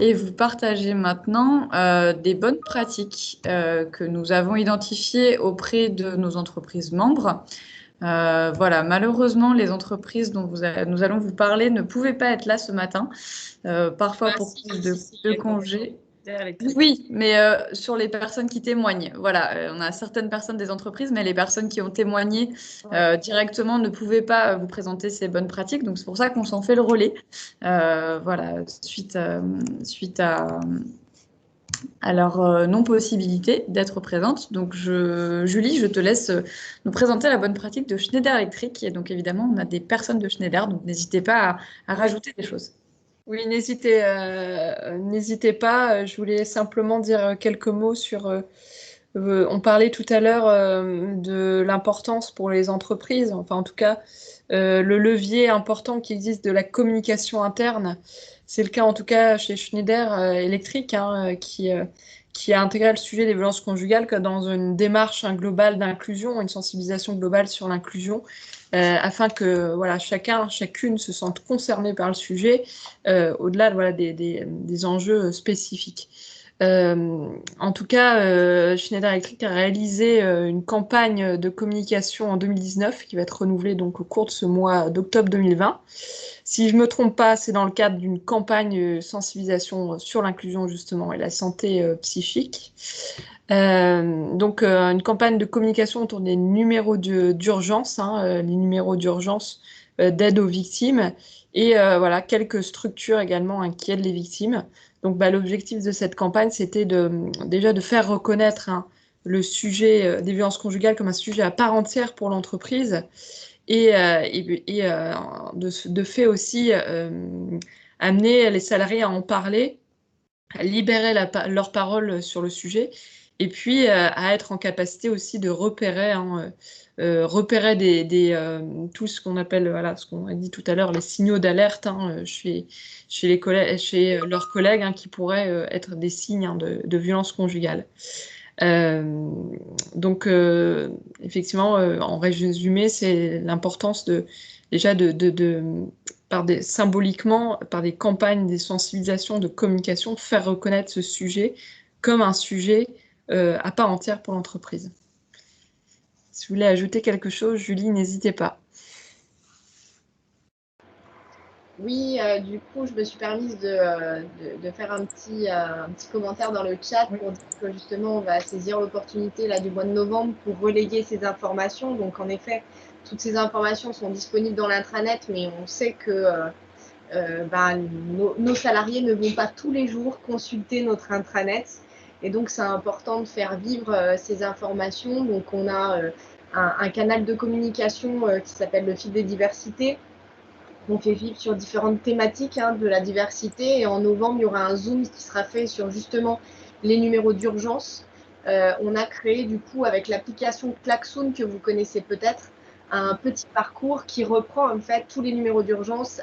et vous partager maintenant des bonnes pratiques que nous avons identifiées auprès de nos entreprises membres. Voilà, malheureusement, les entreprises dont nous allons vous parler ne pouvaient pas être là ce matin, parfois pour cause de congés. Oui, mais sur les personnes qui témoignent. Voilà, on a certaines personnes des entreprises, mais les personnes qui ont témoigné directement ne pouvaient pas vous présenter ces bonnes pratiques. Donc, c'est pour ça qu'on s'en fait le relais. Voilà, suite à leur non-possibilité d'être présente. Donc, Julie, je te laisse nous présenter la bonne pratique de Schneider Electric. Et donc, évidemment, on a des personnes de Schneider, donc n'hésitez pas à rajouter des choses. Oui, n'hésitez pas. Je voulais simplement dire quelques mots sur... on parlait tout à l'heure de l'importance pour les entreprises, enfin en tout cas, le levier important qui existe de la communication interne. C'est le cas en tout cas chez Schneider Electric, hein, qui a intégré le sujet des violences conjugales dans une démarche globale d'inclusion, une sensibilisation globale sur l'inclusion, afin que voilà, chacune se sente concernée par le sujet, au-delà voilà, des enjeux spécifiques. En tout cas, Schneider Electric a réalisé une campagne de communication en 2019 qui va être renouvelée donc au cours de ce mois d'octobre 2020. Si je ne me trompe pas, c'est dans le cadre d'une campagne sensibilisation sur l'inclusion justement et la santé psychique. Donc une campagne de communication autour des numéros d'urgence, les numéros d'urgence d'aide aux victimes et voilà, quelques structures également qui aident les victimes. Donc l'objectif de cette campagne, c'était déjà de faire reconnaître le sujet des violences conjugales comme un sujet à part entière pour l'entreprise et de fait aussi amener les salariés à en parler, à libérer leur parole sur le sujet Et puis, à être en capacité aussi de repérer, tout ce qu'on appelle, voilà, ce qu'on a dit tout à l'heure, les signaux d'alerte chez leurs collègues qui pourraient être des signes de violence conjugale. Donc, effectivement, en résumé, c'est l'importance déjà symboliquement, par des campagnes, des sensibilisations, de communication, faire reconnaître ce sujet comme un sujet à part entière pour l'entreprise. Si vous voulez ajouter quelque chose, Julie, n'hésitez pas. Oui, du coup, je me suis permise de faire un petit commentaire dans le chat pour dire que justement, on va saisir l'opportunité là du mois de novembre pour reléguer ces informations. Donc, en effet, toutes ces informations sont disponibles dans l'intranet, mais on sait que nos salariés ne vont pas tous les jours consulter notre intranet. Et donc, c'est important de faire vivre ces informations. Donc, on a un canal de communication qui s'appelle le fil des diversités, qu'on fait vivre sur différentes thématiques de la diversité. Et en novembre, il y aura un Zoom qui sera fait sur justement les numéros d'urgence. On a créé du coup avec l'application Klaxoon que vous connaissez peut-être, un petit parcours qui reprend en fait tous les numéros d'urgence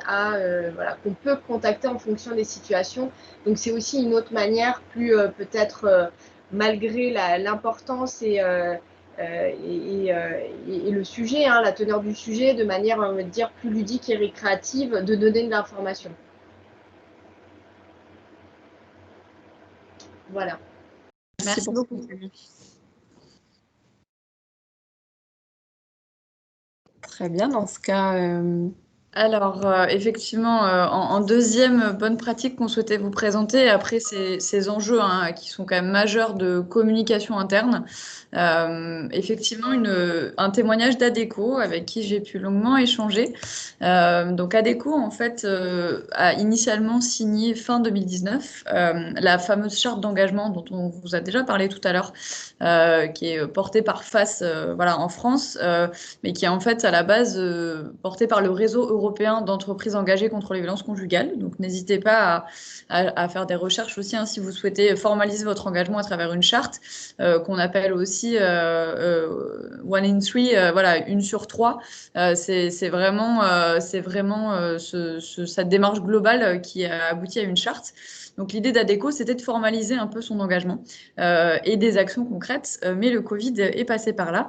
qu'on peut contacter en fonction des situations. Donc c'est aussi une autre manière, plus peut-être malgré l'importance et le sujet, la teneur du sujet, de manière, on va dire, plus ludique et récréative, de donner de l'information. Voilà. Merci beaucoup. Très bien, dans ce cas... Alors, effectivement, en deuxième bonne pratique qu'on souhaitait vous présenter, après ces enjeux qui sont quand même majeurs de communication interne, effectivement, un témoignage d'Adecco avec qui j'ai pu longuement échanger. Donc, Adecco, en fait, a initialement signé fin 2019 la fameuse charte d'engagement dont on vous a déjà parlé tout à l'heure, qui est portée par FACE en France, mais qui est en fait à la base portée par le réseau européen d'entreprises engagées contre les violences conjugales. Donc, n'hésitez pas à faire des recherches aussi si vous souhaitez formaliser votre engagement à travers une charte qu'on appelle aussi One in Three, une sur trois. C'est vraiment cette démarche globale qui a abouti à une charte. Donc, l'idée d'Adecco, c'était de formaliser un peu son engagement et des actions concrètes, mais le Covid est passé par là.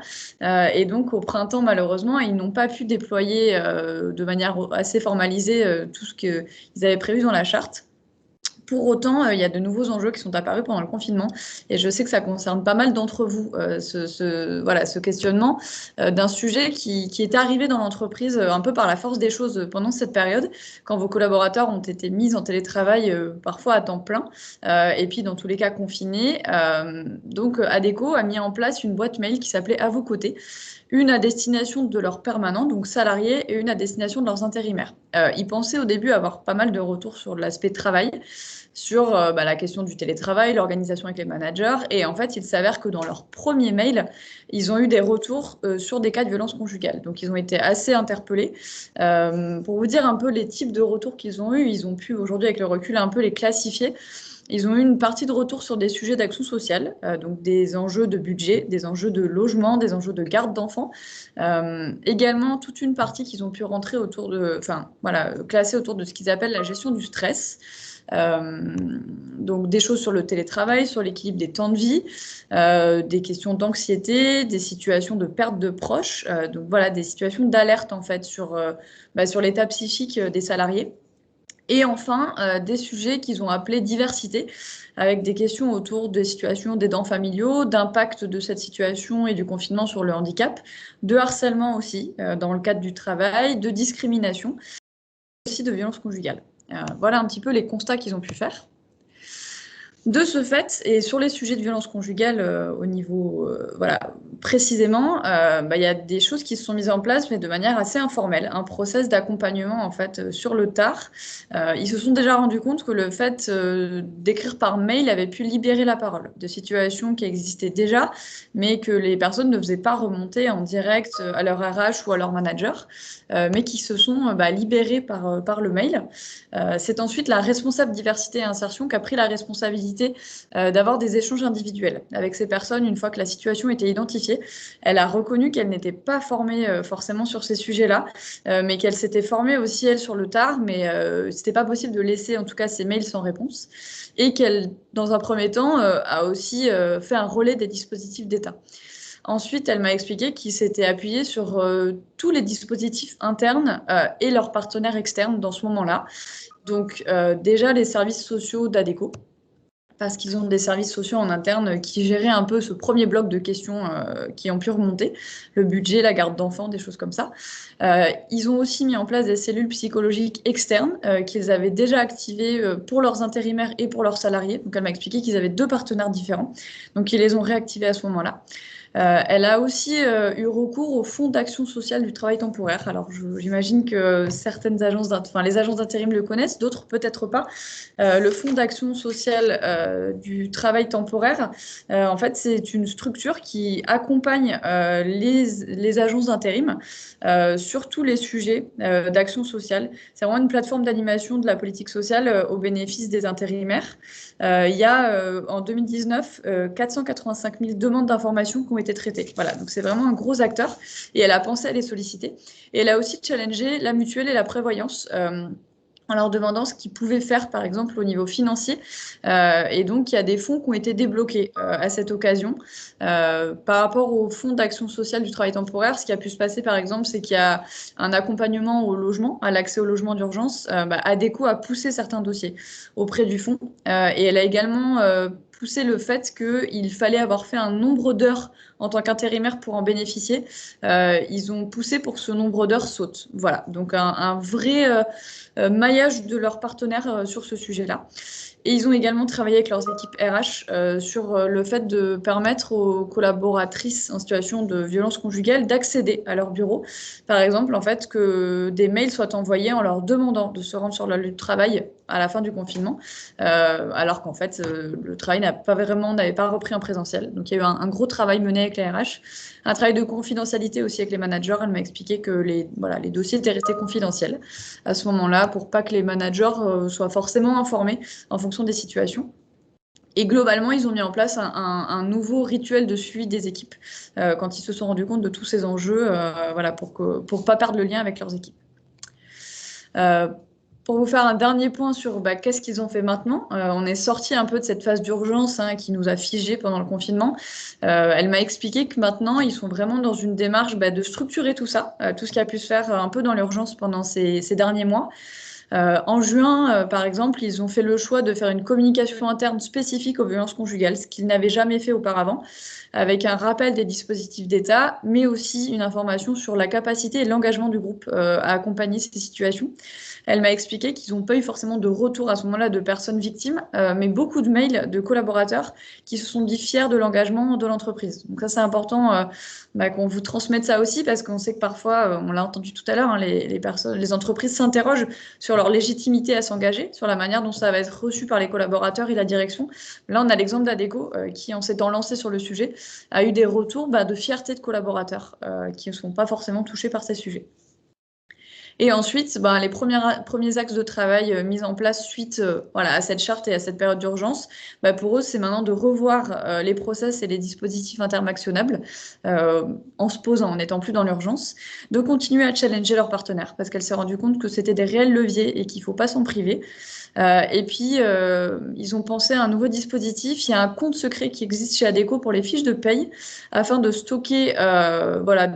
Et donc, au printemps, malheureusement, ils n'ont pas pu déployer de manière assez formalisée tout ce qu'ils avaient prévu dans la charte. Pour autant, il y a de nouveaux enjeux qui sont apparus pendant le confinement et je sais que ça concerne pas mal d'entre vous, ce questionnement d'un sujet qui est arrivé dans l'entreprise un peu par la force des choses pendant cette période, quand vos collaborateurs ont été mis en télétravail parfois à temps plein et puis dans tous les cas confinés. Donc, Adecco a mis en place une boîte mail qui s'appelait « À vos côtés », une à destination de leurs permanents, donc salariés, et une à destination de leurs intérimaires. Ils pensaient au début avoir pas mal de retours sur l'aspect travail, sur la question du télétravail, l'organisation avec les managers, et en fait, il s'avère que dans leur premier mail, ils ont eu des retours sur des cas de violence conjugale. Donc, ils ont été assez interpellés. Pour vous dire un peu les types de retours qu'ils ont eus, ils ont pu aujourd'hui, avec le recul, un peu les classifier. Ils ont eu une partie de retour sur des sujets d'action sociale, donc des enjeux de budget, des enjeux de logement, des enjeux de garde d'enfants. Également, toute une partie qu'ils ont pu rentrer classer autour de ce qu'ils appellent la gestion du stress. Donc des choses sur le télétravail, sur l'équilibre des temps de vie, des questions d'anxiété, des situations de perte de proches, donc voilà, des situations d'alerte en fait sur l'état psychique des salariés. Et enfin, des sujets qu'ils ont appelés diversité, avec des questions autour des situations d'aidants familiaux, d'impact de cette situation et du confinement sur le handicap, de harcèlement aussi, dans le cadre du travail, de discrimination, aussi de violence conjugale. Voilà un petit peu les constats qu'ils ont pu faire. De ce fait, et sur les sujets de violence conjugale au niveau, précisément, il y a des choses qui se sont mises en place, mais de manière assez informelle, un process d'accompagnement en fait sur le tard. Ils se sont déjà rendus compte que le fait d'écrire par mail avait pu libérer la parole de situations qui existaient déjà, mais que les personnes ne faisaient pas remonter en direct à leur RH ou à leur manager, mais qui se sont libérées par le mail. C'est ensuite la responsable diversité et insertion qui a pris la responsabilité possibilité d'avoir des échanges individuels avec ces personnes une fois que la situation était identifiée. Elle a reconnu qu'elle n'était pas formée forcément sur ces sujets-là, mais qu'elle s'était formée aussi, elle, sur le tard, mais c'était pas possible de laisser en tout cas ses mails sans réponse, et qu'elle, dans un premier temps, a aussi fait un relais des dispositifs d'État. Ensuite, elle m'a expliqué qu'ils s'étaient appuyés sur tous les dispositifs internes et leurs partenaires externes dans ce moment-là. Donc déjà les services sociaux d'ADECO, parce qu'ils ont des services sociaux en interne qui géraient un peu ce premier bloc de questions qui ont pu remonter, le budget, la garde d'enfants, des choses comme ça. Ils ont aussi mis en place des cellules psychologiques externes qu'ils avaient déjà activées pour leurs intérimaires et pour leurs salariés. Donc elle m'a expliqué qu'ils avaient 2 partenaires différents, donc ils les ont réactivés à ce moment-là. Elle a aussi eu recours au Fonds d'action sociale du travail temporaire. Alors, j'imagine que certaines agences, les agences d'intérim le connaissent, d'autres peut-être pas. Le Fonds d'action sociale du travail temporaire, en fait, c'est une structure qui accompagne les agences d'intérim sur tous les sujets d'action sociale. C'est vraiment une plateforme d'animation de la politique sociale au bénéfice des intérimaires. Il y a en 2019 485 000 demandes d'informations qui ont été traitées. Voilà, donc c'est vraiment un gros acteur et elle a pensé à les solliciter. Et elle a aussi challengé la mutuelle et la prévoyance en leur demandant ce qu'ils pouvaient faire, par exemple, au niveau financier. Et donc, il y a des fonds qui ont été débloqués à cette occasion. Par rapport au fonds d'action sociale du travail temporaire, ce qui a pu se passer, par exemple, c'est qu'il y a un accompagnement au logement, à l'accès au logement d'urgence. ADECO a poussé certains dossiers auprès du fonds. Et elle a également poussé le fait qu'il fallait avoir fait un nombre d'heures en tant qu'intérimaire pour en bénéficier. Ils ont poussé pour que ce nombre d'heures saute. Voilà, donc un vrai maillage de leurs partenaires sur ce sujet-là. Et ils ont également travaillé avec leurs équipes RH sur le fait de permettre aux collaboratrices en situation de violence conjugale d'accéder à leur bureau. Par exemple, en fait, que des mails soient envoyés en leur demandant de se rendre sur leur lieu de travail à la fin du confinement, alors qu'en fait, le travail n'avait pas repris en présentiel. Donc, il y a eu un gros travail mené avec les RH. Un travail de confidentialité aussi avec les managers. Elle m'a expliqué que les dossiers étaient restés confidentiels à ce moment-là pour pas que les managers soient forcément informés en fonction des situations. Et globalement, ils ont mis en place un nouveau rituel de suivi des équipes quand ils se sont rendus compte de tous ces enjeux, pour pas perdre le lien avec leurs équipes. Pour vous faire un dernier point sur qu'est-ce qu'ils ont fait maintenant, on est sorti un peu de cette phase d'urgence qui nous a figés pendant le confinement. Elle m'a expliqué que maintenant, ils sont vraiment dans une démarche de structurer tout ça, tout ce qui a pu se faire un peu dans l'urgence pendant ces derniers mois. En juin, par exemple, ils ont fait le choix de faire une communication interne spécifique aux violences conjugales, ce qu'ils n'avaient jamais fait auparavant, avec un rappel des dispositifs d'État, mais aussi une information sur la capacité et l'engagement du groupe à accompagner ces situations. Elle m'a expliqué qu'ils n'ont pas eu forcément de retour à ce moment-là de personnes victimes, mais beaucoup de mails de collaborateurs qui se sont dit fiers de l'engagement de l'entreprise. Donc ça, c'est important qu'on vous transmette ça aussi, parce qu'on sait que parfois, on l'a entendu tout à l'heure, les entreprises s'interrogent sur leur légitimité à s'engager, sur la manière dont ça va être reçu par les collaborateurs et la direction. Là, on a l'exemple d'ADECO qui, en s'étant lancé sur le sujet, a eu des retours de fierté de collaborateurs qui ne sont pas forcément touchés par ces sujets. Et ensuite, les premiers axes de travail mis en place suite à cette charte et à cette période d'urgence, pour eux, c'est maintenant de revoir les process et les dispositifs internes actionnables en se posant, en n'étant plus dans l'urgence, de continuer à challenger leurs partenaires, parce qu'elle s'est rendue compte que c'était des réels leviers et qu'il ne faut pas s'en priver. Et puis, ils ont pensé à un nouveau dispositif. Il y a un compte secret qui existe chez ADECO pour les fiches de paye, afin de stocker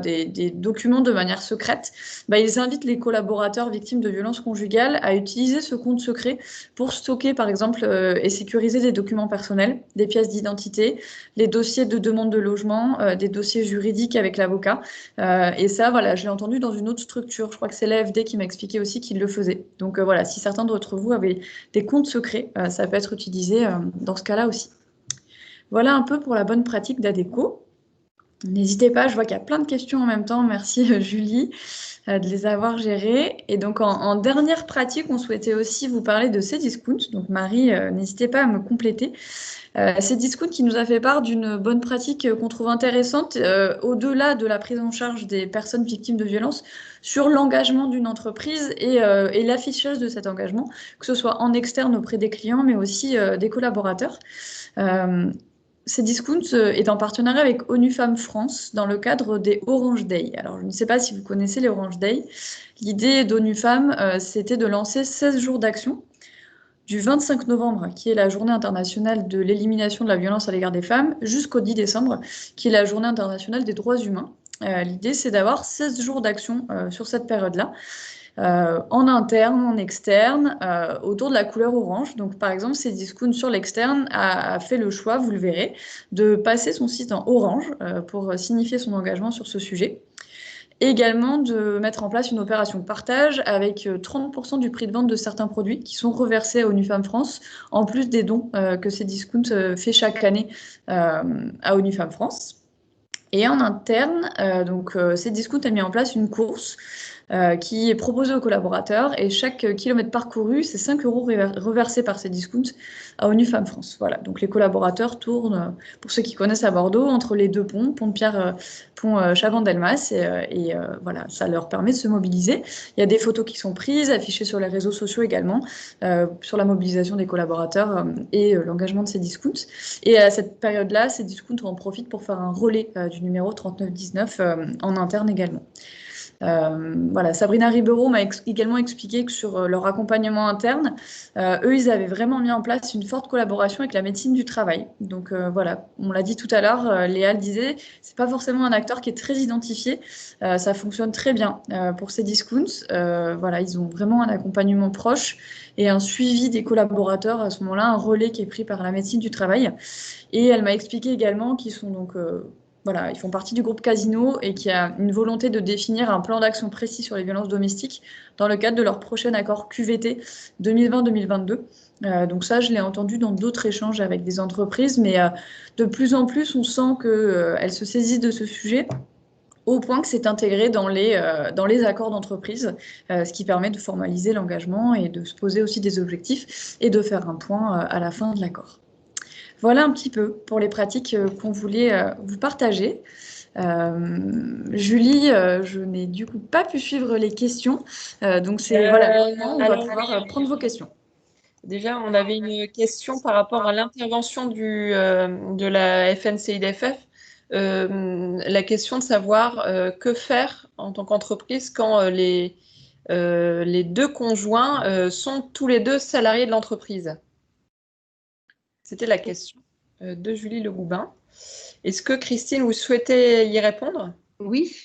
des documents de manière secrète. Ils invitent les collaborateurs victimes de violences conjugales à utiliser ce compte secret pour stocker, par exemple, et sécuriser des documents personnels, des pièces d'identité, les dossiers de demande de logement, des dossiers juridiques avec l'avocat. Et ça, je l'ai entendu dans une autre structure. Je crois que c'est l'AFD qui m'a expliqué aussi qu'il le faisait. Donc si certains d'entre vous avaient des comptes secrets, ça peut être utilisé dans ce cas-là aussi. Voilà un peu pour la bonne pratique d'ADECO. N'hésitez pas, je vois qu'il y a plein de questions en même temps. Merci Julie de les avoir gérées. Et donc en dernière pratique, on souhaitait aussi vous parler de Cdiscount. Donc Marie, n'hésitez pas à me compléter. Cdiscount qui nous a fait part d'une bonne pratique qu'on trouve intéressante au-delà de la prise en charge des personnes victimes de violences sur l'engagement d'une entreprise et l'affichage de cet engagement, que ce soit en externe auprès des clients, mais aussi des collaborateurs. Cdiscount est en partenariat avec ONU Femmes France dans le cadre des Orange Day. Alors, je ne sais pas si vous connaissez les Orange Day. L'idée d'ONU Femmes, c'était de lancer 16 jours d'action du 25 novembre, qui est la journée internationale de l'élimination de la violence à l'égard des femmes, jusqu'au 10 décembre, qui est la journée internationale des droits humains. L'idée, c'est d'avoir 16 jours d'action sur cette période-là. En interne, en externe, autour de la couleur orange. Donc, par exemple, Cdiscount sur l'externe a fait le choix, vous le verrez, de passer son site en orange pour signifier son engagement sur ce sujet. Et également de mettre en place une opération de partage avec 30% du prix de vente de certains produits qui sont reversés à ONU Femmes France, en plus des dons que Cdiscount fait chaque année à ONU Femmes France. Et en interne, Cdiscount a mis en place une course qui est proposée aux collaborateurs et chaque kilomètre parcouru, c'est 5 € reversés par Cdiscount à ONU Femmes France. Voilà, donc les collaborateurs tournent, pour ceux qui connaissent à Bordeaux, entre les deux ponts, pont de Pierre, pont Chaban-Delmas, et voilà, ça leur permet de se mobiliser. Il y a des photos qui sont prises, affichées sur les réseaux sociaux également, sur la mobilisation des collaborateurs et l'engagement de Cdiscount. Et à cette période-là, Cdiscount en profite pour faire un relais du numéro 3919 en interne également. Voilà, Sabrina Ribeiro m'a également expliqué que sur leur accompagnement interne, eux, ils avaient vraiment mis en place une forte collaboration avec la médecine du travail. Donc voilà, on l'a dit tout à l'heure, Léa le disait, c'est pas forcément un acteur qui est très identifié, ça fonctionne très bien pour Cdiscount. Voilà, ils ont vraiment un accompagnement proche et un suivi des collaborateurs à ce moment-là, un relais qui est pris par la médecine du travail. Et elle m'a expliqué également qu'ils sont donc voilà, ils font partie du groupe Casino et qui a une volonté de définir un plan d'action précis sur les violences domestiques dans le cadre de leur prochain accord QVT 2020-2022. Donc ça, je l'ai entendu dans d'autres échanges avec des entreprises, mais de plus en plus, on sent qu'elles se saisissent de ce sujet au point que c'est intégré dans les accords d'entreprise, ce qui permet de formaliser l'engagement et de se poser aussi des objectifs et de faire un point à la fin de l'accord. Voilà un petit peu pour les pratiques qu'on voulait vous partager. Julie, je n'ai du coup pas pu suivre les questions, donc c'est voilà, on va pouvoir prendre vos questions. Déjà, on avait une question par rapport à l'intervention de la FNCIDFF. La question de savoir que faire en tant qu'entreprise quand les deux conjoints sont tous les deux salariés de l'entreprise. C'était la question de Julie Le Goubin. Est-ce que Christine, vous souhaitez y répondre? Oui.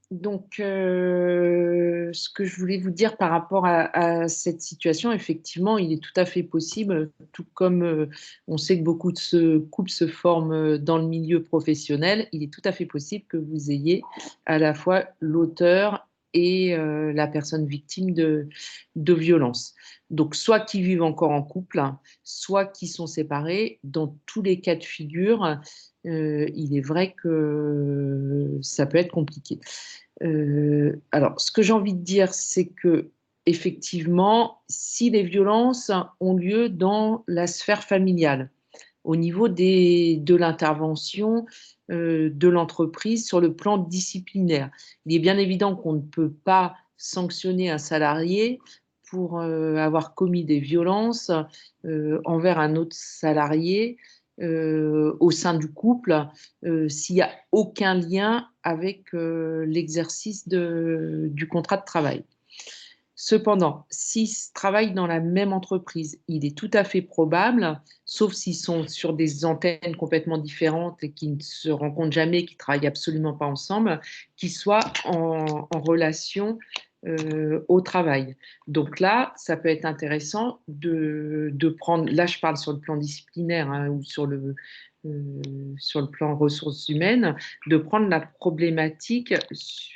Donc, ce que je voulais vous dire par rapport à cette situation, effectivement, il est tout à fait possible, tout comme on sait que beaucoup de couples se forment dans le milieu professionnel, il est tout à fait possible que vous ayez à la fois l'auteur et la personne victime de violences. Donc, soit qui vivent encore en couple, soit qui sont séparés. Dans tous les cas de figure, il est vrai que ça peut être compliqué. Alors, ce que j'ai envie de dire, c'est que effectivement, si les violences ont lieu dans la sphère familiale, au niveau de l'intervention de l'entreprise sur le plan disciplinaire, il est bien évident qu'on ne peut pas sanctionner un salarié pour avoir commis des violences envers un autre salarié au sein du couple s'il n'y a aucun lien avec l'exercice du contrat de travail. Cependant, s'ils travaillent dans la même entreprise, il est tout à fait probable, sauf s'ils sont sur des antennes complètement différentes et qui ne se rencontrent jamais, qui ne travaillent absolument pas ensemble, qu'ils soient en relation au travail. Donc là, ça peut être intéressant de prendre, là je parle sur le plan disciplinaire ou sur le plan ressources humaines, de prendre la problématique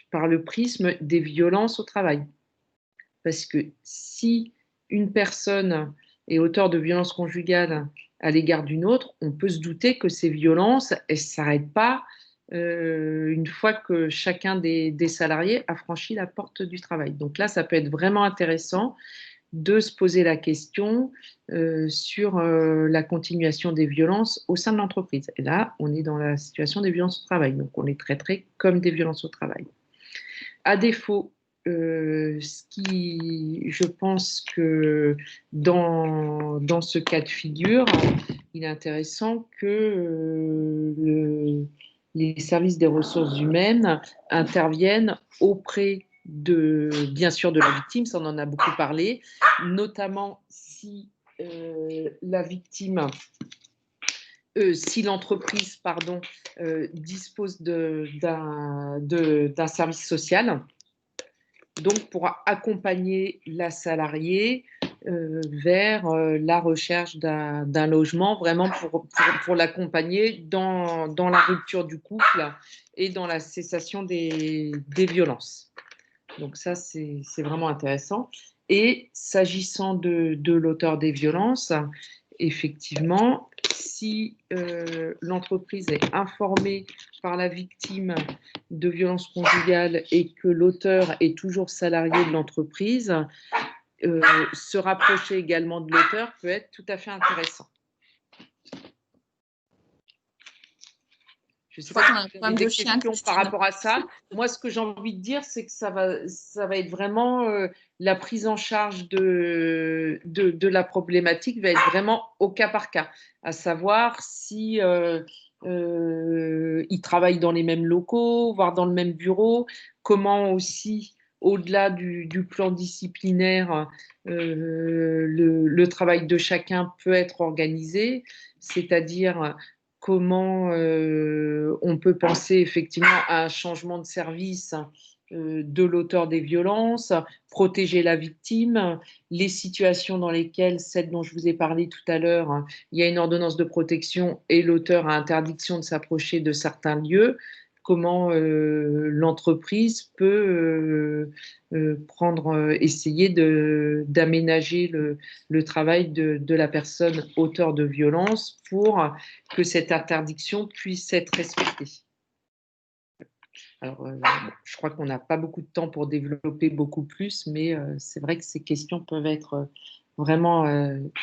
par le prisme des violences au travail. Parce que si une personne est auteur de violences conjugales à l'égard d'une autre, on peut se douter que ces violences, elles ne s'arrêtent pas une fois que chacun des salariés a franchi la porte du travail. Donc là, ça peut être vraiment intéressant de se poser la question sur la continuation des violences au sein de l'entreprise. Et là, on est dans la situation des violences au travail, donc on les traiterait comme des violences au travail. À défaut, je pense que dans ce cas de figure, il est intéressant que les services des ressources humaines interviennent auprès bien sûr de la victime, ça on en a beaucoup parlé, notamment si la victime, si l'entreprise dispose d'un service social, donc pour accompagner la salariée vers la recherche d'un logement, vraiment pour l'accompagner dans la rupture du couple et dans la cessation des violences. Donc ça, c'est vraiment intéressant. Et s'agissant de l'auteur des violences, effectivement, si l'entreprise est informée par la victime de violences conjugales et que l'auteur est toujours salarié de l'entreprise, se rapprocher également de l'auteur peut être tout à fait intéressant. Je sais pas si vous avez des questions par rapport à ça. Moi, ce que j'ai envie de dire, c'est que ça va être vraiment la prise en charge de la problématique va être vraiment au cas par cas, à savoir si ils travaillent dans les mêmes locaux, voire dans le même bureau, comment aussi, au-delà du plan disciplinaire, le travail de chacun peut être organisé, c'est-à-dire comment on peut penser effectivement à un changement de service de l'auteur des violences, protéger la victime, les situations dans lesquelles, celle dont je vous ai parlé tout à l'heure, il y a une ordonnance de protection et l'auteur a interdiction de s'approcher de certains lieux, comment l'entreprise peut essayer d'aménager le travail de la personne auteur de violence pour que cette interdiction puisse être respectée. Alors, je crois qu'on n'a pas beaucoup de temps pour développer beaucoup plus, mais c'est vrai que ces questions peuvent être vraiment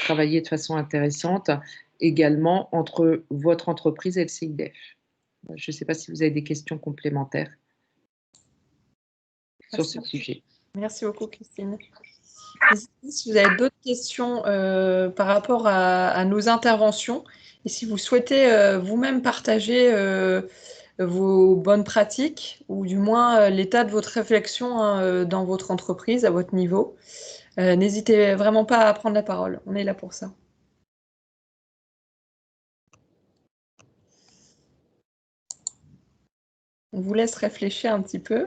travaillées de façon intéressante également entre votre entreprise et le CIDF. Je ne sais pas si vous avez des questions complémentaires sur ce sujet. Merci beaucoup, Christine. Si vous avez d'autres questions par rapport à nos interventions, et si vous souhaitez vous-même partager vos bonnes pratiques, ou du moins l'état de votre réflexion dans votre entreprise, à votre niveau, n'hésitez vraiment pas à prendre la parole. On est là pour ça. On vous laisse réfléchir un petit peu.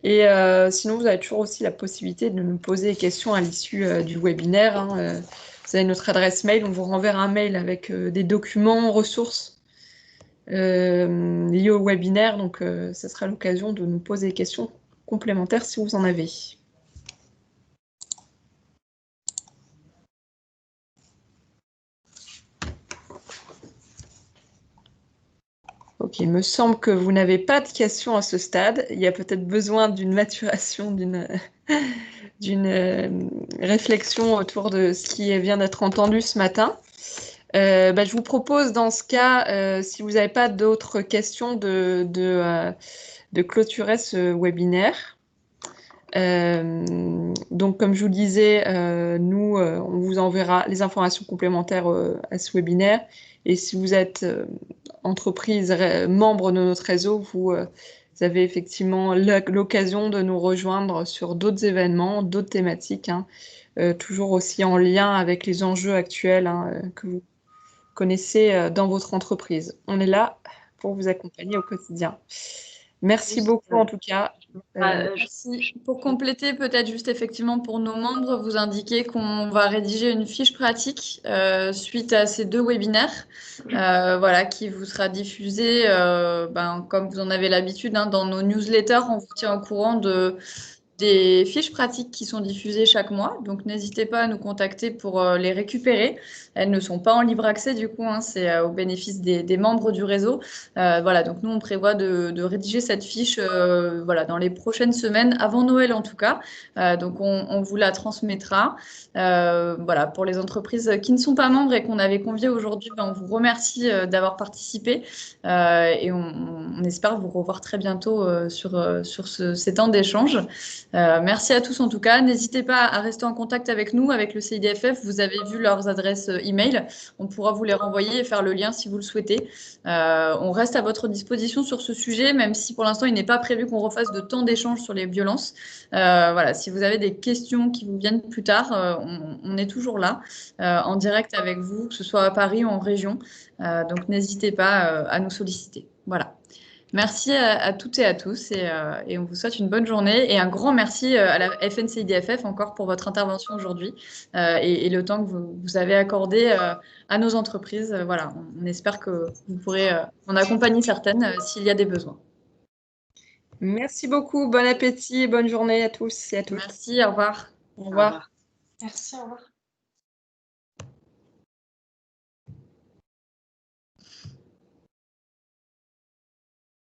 Et sinon, vous avez toujours aussi la possibilité de nous poser des questions à l'issue du webinaire. Vous avez notre adresse mail, on vous renverra un mail avec des documents, ressources liés au webinaire. Donc, ça sera l'occasion de nous poser des questions complémentaires si vous en avez. Ok, il me semble que vous n'avez pas de questions à ce stade. Il y a peut-être besoin d'une maturation, d'une réflexion autour de ce qui vient d'être entendu ce matin. Je vous propose dans ce cas, si vous n'avez pas d'autres questions, de clôturer ce webinaire. Donc, comme je vous le disais, nous, on vous enverra les informations complémentaires à ce webinaire. Et si vous êtes entreprise, membre de notre réseau, vous avez effectivement l'occasion de nous rejoindre sur d'autres événements, d'autres thématiques, toujours aussi en lien avec les enjeux actuels que vous connaissez dans votre entreprise. On est là pour vous accompagner au quotidien. Merci beaucoup en tout cas. Pour compléter, peut-être juste effectivement pour nos membres, vous indiquer qu'on va rédiger une fiche pratique suite à ces deux webinaires, qui vous sera diffusée, comme vous en avez l'habitude, dans nos newsletters. On vous tient au courant de des fiches pratiques qui sont diffusées chaque mois, donc n'hésitez pas à nous contacter pour les récupérer. Elles ne sont pas en libre accès du coup, hein, c'est au bénéfice des membres du réseau. Voilà, donc nous on prévoit de rédiger cette fiche voilà, dans les prochaines semaines, avant Noël en tout cas. Donc on vous la transmettra. Voilà, pour les entreprises qui ne sont pas membres et qu'on avait conviées aujourd'hui, on vous remercie d'avoir participé et on espère vous revoir très bientôt sur ces temps d'échange. Merci à tous en tout cas. N'hésitez pas à rester en contact avec nous, avec le CIDFF. Vous avez vu leurs adresses email. On pourra vous les renvoyer et faire le lien si vous le souhaitez. On reste à votre disposition sur ce sujet, même si pour l'instant il n'est pas prévu qu'on refasse de temps d'échange sur les violences. Voilà, si vous avez des questions qui vous viennent plus tard, on est toujours là, en direct avec vous, que ce soit à Paris ou en région. Donc n'hésitez pas à nous solliciter. Voilà. Merci à toutes et à tous et on vous souhaite une bonne journée et un grand merci à la FNCIDFF encore pour votre intervention aujourd'hui et le temps que vous avez accordé à nos entreprises. Voilà, on espère que vous pourrez en accompagner certaines s'il y a des besoins. Merci beaucoup, bon appétit et bonne journée à tous et à toutes. Merci, au revoir. Au revoir. Merci, au revoir.